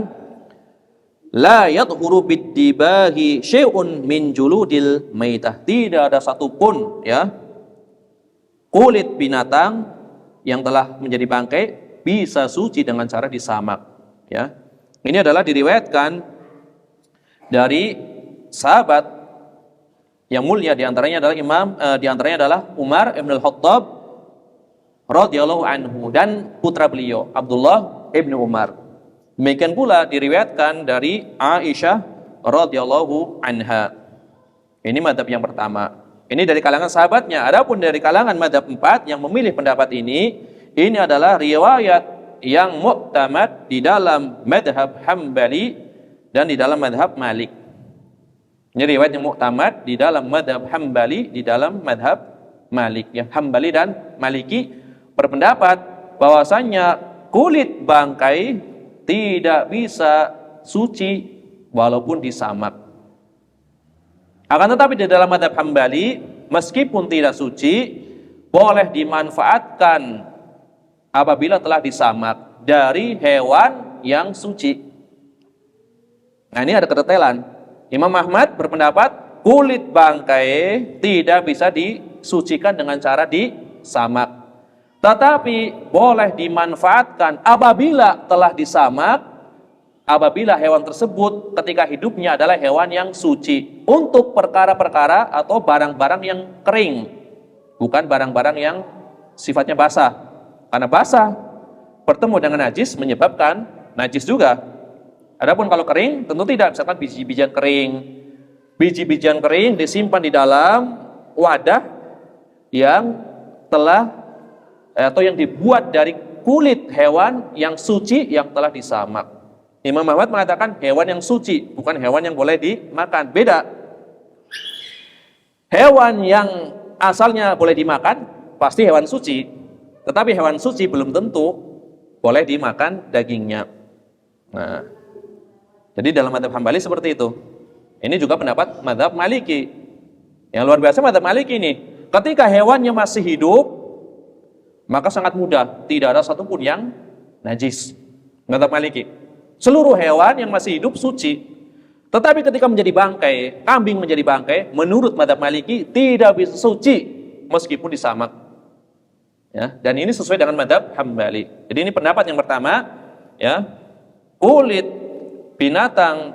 la yadhuru bid-dibahi syai'un min juludil maitah. Tidak ada satupun, ya, kulit binatang yang telah menjadi bangkai bisa suci dengan cara disamak, ya. Ini adalah diriwayatkan dari sahabat yang mulia, di antaranya adalah Umar Ibn Al-Khattab radhiyallahu anhu dan putra beliau Abdullah Ibn Umar. Demikian pula diriwayatkan dari Aisyah radhiyallahu anha. Ini madhab yang pertama. Ini dari kalangan sahabatnya. Adapun dari kalangan madhab 4 yang memilih pendapat ini adalah riwayat yang mu'tamad di dalam madhab Hambali dan di dalam madhab Malik. Ini riwayat yang mu'tamad di dalam madhab Hambali, di dalam madhab Malik, ya. Hambali dan Maliki berpendapat bahwasanya kulit bangkai tidak bisa suci walaupun disamak. Akan tetapi di dalam madhab Hambali, meskipun tidak suci, boleh dimanfaatkan apabila telah disamak dari hewan yang suci. Nah, ini ada kedetailan. Imam Ahmad berpendapat kulit bangkai tidak bisa disucikan dengan cara disamak. Tetapi boleh dimanfaatkan apabila telah disamak, apabila hewan tersebut ketika hidupnya adalah hewan yang suci, untuk perkara-perkara atau barang-barang yang kering, bukan barang-barang yang sifatnya basah. Karena basah bertemu dengan najis menyebabkan najis juga. Adapun kalau kering tentu tidak. Misalkan biji-bijian kering disimpan di dalam wadah yang telah atau yang dibuat dari kulit hewan yang suci yang telah disamak. Imam Ahmad mengatakan hewan yang suci, bukan hewan yang boleh dimakan. Beda. Hewan yang asalnya boleh dimakan pasti hewan suci, tetapi hewan suci belum tentu boleh dimakan dagingnya. Nah, jadi dalam mazhab Hambali seperti itu. Ini juga pendapat mazhab Maliki. Yang luar biasa mazhab Maliki ini, ketika hewannya masih hidup, maka sangat mudah, tidak ada satupun yang najis. Mazhab Maliki, seluruh hewan yang masih hidup suci. Tetapi ketika menjadi bangkai, kambing menjadi bangkai, menurut mazhab Maliki tidak bisa suci meskipun disamak. Ya, dan ini sesuai dengan mazhab Hambali. Jadi ini pendapat yang pertama, ya. Kulit binatang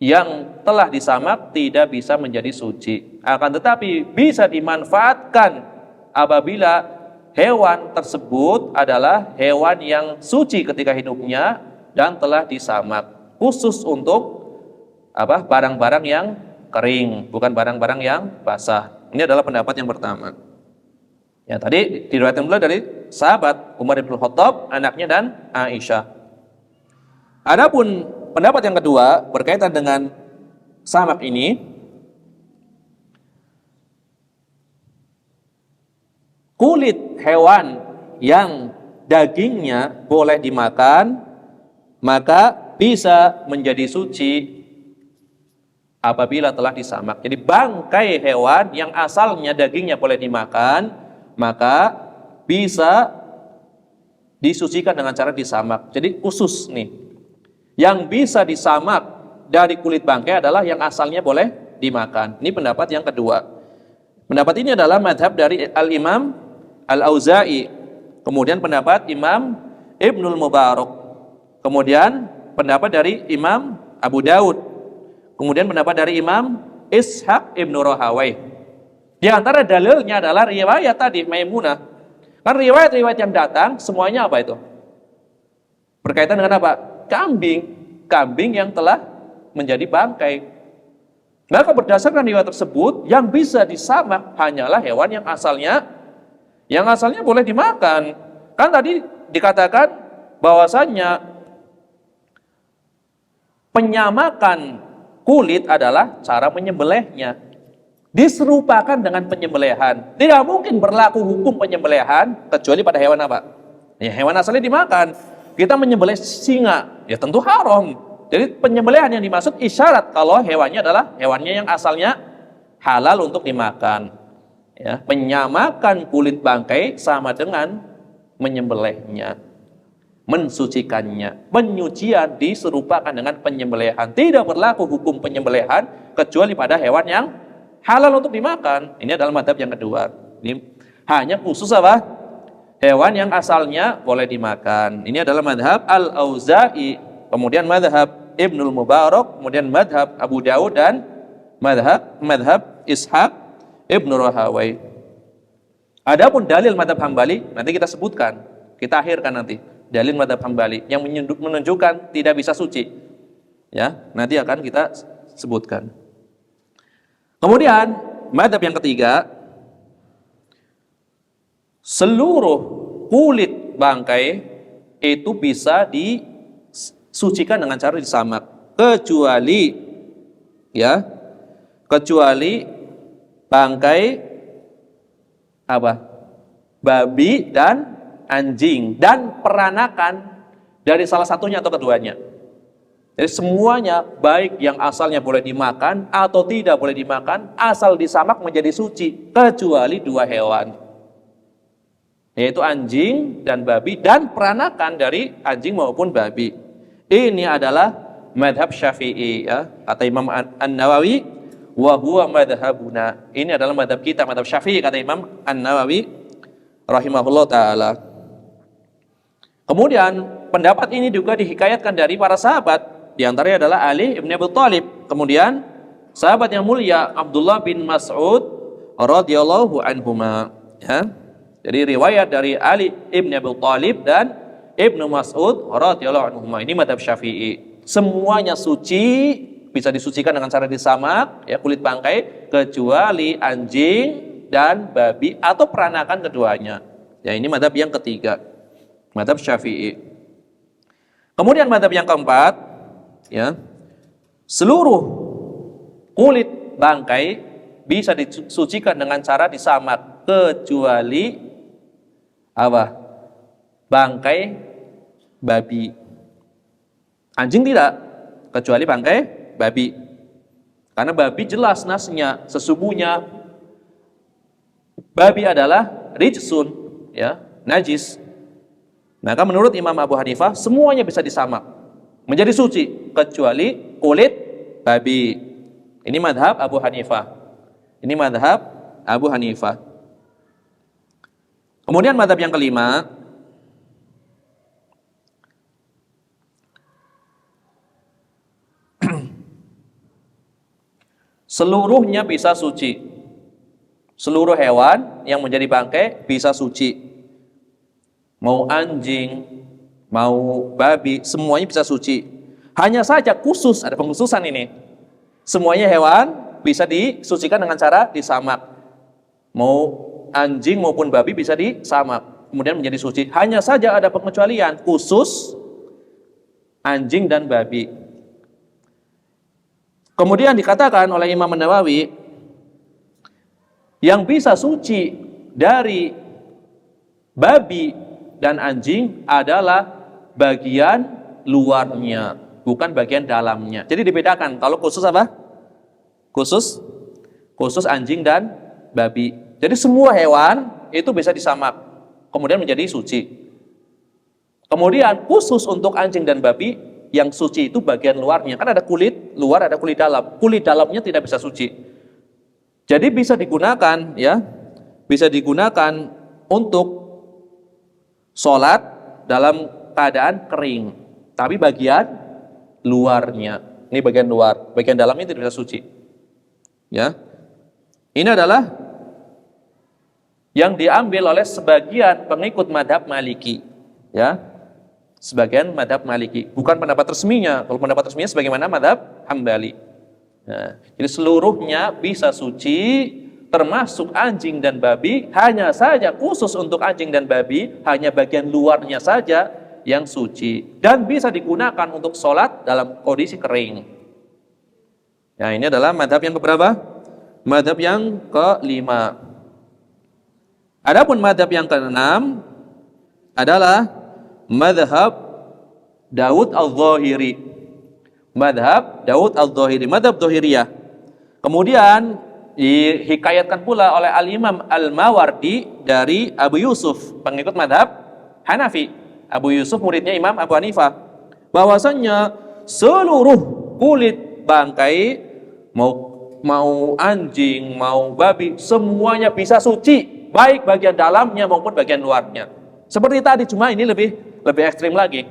yang telah disamak tidak bisa menjadi suci. Akan tetapi bisa dimanfaatkan apabila hewan tersebut adalah hewan yang suci ketika hidupnya dan telah disamak. Khusus untuk barang-barang yang kering, bukan barang-barang yang basah. Ini adalah pendapat yang pertama. Ya, tadi diriwayatkan pula dari sahabat Umar bin Khattab, anaknya dan Aisyah. Adapun pendapat yang kedua berkaitan dengan samak ini, kulit hewan yang dagingnya boleh dimakan maka bisa menjadi suci apabila telah disamak. Jadi bangkai hewan yang asalnya dagingnya boleh dimakan, maka bisa disucikan dengan cara disamak. Jadi khusus nih, yang bisa disamak dari kulit bangkai adalah yang asalnya boleh dimakan. Ini pendapat yang kedua. Pendapat ini adalah madhab dari Al-Imam Al-Auza'i, kemudian pendapat Imam Ibnul Mubarak, kemudian pendapat dari Imam Abu Daud, kemudian pendapat dari Imam Ishaq Ibnu Rahawai. Di antara dalilnya adalah riwayat tadi Maimunah. Kan riwayat-riwayat yang datang semuanya apa itu? Berkaitan dengan apa? Kambing yang telah menjadi bangkai. Maka berdasarkan riwayat tersebut, yang bisa disamak hanyalah hewan yang asalnya boleh dimakan. Kan tadi dikatakan bahwasannya penyamakan kulit adalah cara menyembelihnya. Diserupakan dengan penyembelihan. Tidak mungkin berlaku hukum penyembelihan kecuali pada hewan apa? Ya, hewan asalnya dimakan. Kita menyembelih singa, ya tentu haram. Jadi penyembelihan yang dimaksud isyarat kalau hewannya adalah hewannya yang asalnya halal untuk dimakan. Ya, menyamakan kulit bangkai sama dengan menyembelihnya, mensucikannya. Penyucian diserupakan dengan penyembelihan. Tidak berlaku hukum penyembelihan kecuali pada hewan yang halal untuk dimakan. Ini adalah madhab yang kedua. Ini hanya khusus apa? Hewan yang asalnya boleh dimakan. Ini adalah madhab Al-Auza'i, kemudian madhab Ibnul Mubarak, kemudian madhab Abu Daud dan madhab Ishaq Ibnu Rahawai. Adapun dalil madhab Hambali nanti kita sebutkan, kita akhirkan nanti. Dalil madhab Hambali yang menunjukkan tidak bisa suci, ya nanti akan kita sebutkan. Kemudian madhab yang ketiga, seluruh kulit bangkai itu bisa disucikan dengan cara disamak, kecuali bangkai babi dan anjing dan peranakan dari salah satunya atau keduanya. Jadi semuanya baik yang asalnya boleh dimakan atau tidak boleh dimakan, asal disamak menjadi suci, kecuali dua hewan, yaitu anjing dan babi dan peranakan dari anjing maupun babi. Ini adalah madhab Syafi'i, ya, kata Imam An-Nawawi, wa huwa madhabuna. Ini adalah madhab kita, madhab Syafi'i, kata Imam An-Nawawi rahimahullah ta'ala. Kemudian pendapat ini juga dihikayatkan dari para sahabat. Di antaranya adalah Ali ibn Abi Thalib, kemudian sahabat yang mulia Abdullah bin Mas'ud radhiyallahu anhuma, ya. Jadi riwayat dari Ali ibn Abi Thalib dan Ibnu Mas'ud radhiyallahu anhuma. Ini madhab Syafi'i. Semuanya suci, bisa disucikan dengan cara disamak, ya, kulit bangkai, kecuali anjing dan babi atau peranakan keduanya. Ya, ini madhab yang ketiga. Madhab Syafi'i. Kemudian madhab yang keempat, ya, seluruh kulit bangkai bisa disucikan dengan cara disamak kecuali apa? Bangkai babi. Anjing tidak, kecuali bangkai babi. Karena babi jelas nasnya, sesungguhnya babi adalah rijsun, ya, najis. Maka menurut Imam Abu Hanifah semuanya bisa disamak menjadi suci kecuali kulit babi. Ini madhab Abu Hanifah. Ini madhab Abu Hanifah. Kemudian madhab yang kelima, seluruhnya bisa suci. Seluruh hewan yang menjadi bangkai bisa suci. Mau anjing, mau babi, semuanya bisa suci. Hanya saja khusus, ada pengkhususan ini. Semuanya hewan bisa disucikan dengan cara disamak. Mau anjing maupun babi bisa disamak, kemudian menjadi suci. Hanya saja ada pengecualian, khusus anjing dan babi. Kemudian dikatakan oleh Imam Nawawi, yang bisa suci dari babi dan anjing adalah bagian luarnya, bukan bagian dalamnya. Jadi dibedakan. Kalau khusus apa? Khusus anjing dan babi. Jadi semua hewan itu bisa disamak, kemudian menjadi suci. Kemudian khusus untuk anjing dan babi, yang suci itu bagian luarnya. Kan ada kulit luar, ada kulit dalam. Kulit dalamnya tidak bisa suci. Jadi bisa digunakan, ya, bisa digunakan untuk sholat dalam keadaan kering, tapi bagian luarnya, ini bagian luar, bagian dalamnya tidak bisa suci. Ya, ini adalah yang diambil oleh sebagian pengikut madhab Maliki. Ya, sebagian madhab Maliki, bukan pendapat resminya. Kalau pendapat resminya sebagaimana madhab Hambali. Nah, jadi seluruhnya bisa suci, termasuk anjing dan babi. Hanya saja khusus untuk anjing dan babi, hanya bagian luarnya saja yang suci dan bisa digunakan untuk sholat dalam kondisi kering. Nah, ini adalah madhab yang keberapa? Madhab yang kelima. Adapun madhab yang keenam adalah madhab Daud al-Zahiri. Madhab Daud al-Zahiri, madhab Zahiriyah. Kemudian dihikayatkan pula oleh Al-Imam Al-Mawardi dari Abu Yusuf, pengikut madhab Hanafi. Abu Yusuf muridnya Imam Abu Hanifah, bahwasannya seluruh kulit bangkai, mau anjing, mau babi, semuanya bisa suci, baik bagian dalamnya maupun bagian luarnya. Seperti tadi, cuma ini lebih ekstrim lagi.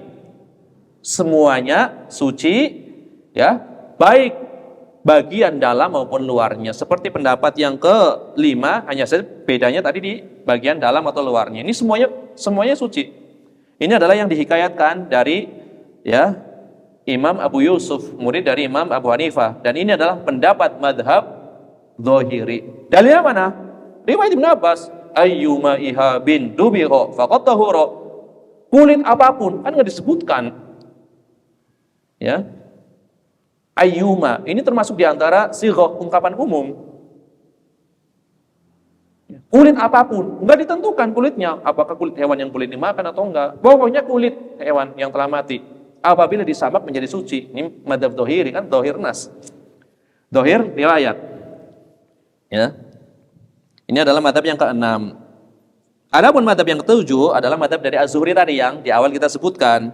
Semuanya suci, ya, baik bagian dalam maupun luarnya. Seperti pendapat yang kelima, hanya saja bedanya tadi di bagian dalam atau luarnya. Ini semuanya suci. Ini adalah yang dihikayatkan dari, ya, Imam Abu Yusuf, murid dari Imam Abu Hanifah, dan ini adalah pendapat madhab Zahiri. Dalilnya mana? Riwayat Ibn Abbas, ayyuma ihabin dubiho faqad tahura. Kulit apapun, kan nggak disebutkan, ya. Ayyuma ini termasuk diantara sighah ungkapan umum. Kulit apapun, nggak ditentukan kulitnya, apakah kulit hewan yang boleh dimakan atau enggak. Pokoknya kulit hewan yang telah mati, apabila disamak menjadi suci. Ini madhab Zahiri, kan Zahir nas, Zahir riwayat. Ya, ini adalah madhab yang keenam. Adapun madhab yang ketujuh adalah madhab dari Az-Zuhri tadi yang di awal kita sebutkan.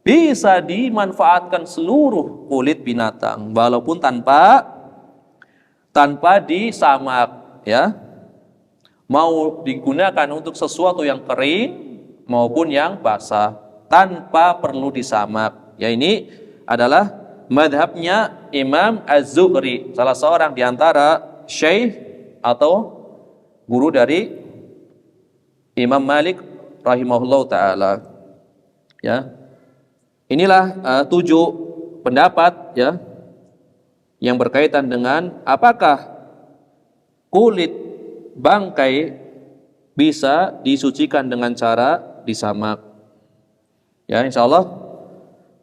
Bisa dimanfaatkan seluruh kulit binatang, walaupun tanpa disamak, ya. Mau digunakan untuk sesuatu yang kering maupun yang basah, tanpa perlu disamak. Ya, ini adalah madhabnya Imam Az-Zuhri, salah seorang di antara syekh atau guru dari Imam Malik rahimahullah ta'ala. Ya, inilah 7 pendapat, ya, yang berkaitan dengan apakah kulit bangkai bisa disucikan dengan cara disamak. Ya, insya Allah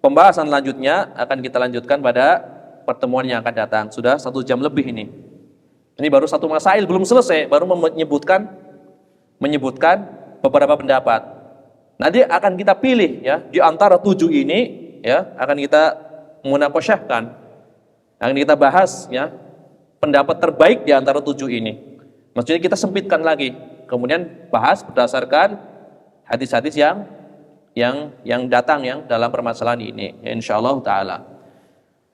pembahasan lanjutnya akan kita lanjutkan pada pertemuan yang akan datang. Sudah 1 jam lebih ini. Ini baru satu masail, belum selesai, baru menyebutkan beberapa pendapat. Nanti akan kita pilih ya di antara 7 ini ya, akan kita munakosyahkan, akan kita bahas ya pendapat terbaik di antara 7 ini. Maksudnya kita sempitkan lagi, kemudian bahas berdasarkan hadis-hadis yang datang yang dalam permasalahan ini. Ya, insyaallah taala.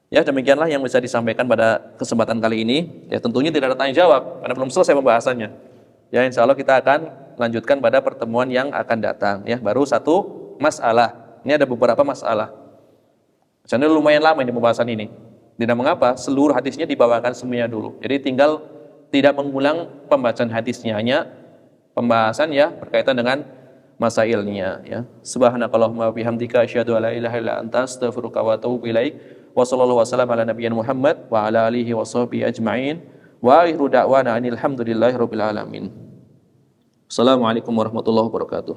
Ya, demikianlah yang bisa disampaikan pada kesempatan kali ini. Ya, tentunya tidak ada tanya jawab karena belum selesai pembahasannya. Ya, insya Allah kita akan lanjutkan pada pertemuan yang akan datang. Ya, baru 1 masalah. Ini ada beberapa masalah. Jadi lumayan lama ini pembahasan ini. Tidak mengapa, seluruh hadisnya dibawakan semuanya dulu. Jadi tinggal tidak mengulang pembacaan hadisnya, hanya pembahasan ya berkaitan dengan masailnya. Ya. Subhanakallahumma bihamdika asyhadu an la ilaha illa anta astaghfiruka wa atubu ilaik. Wa sallallahu wasallam ala nabiyyina Muhammad wa ala alihi wa sahbihi ajma'in wa akhiru da'wana anil hamdulillahi rabbil alamin. Assalamualaikum warahmatullahi wabarakatuh.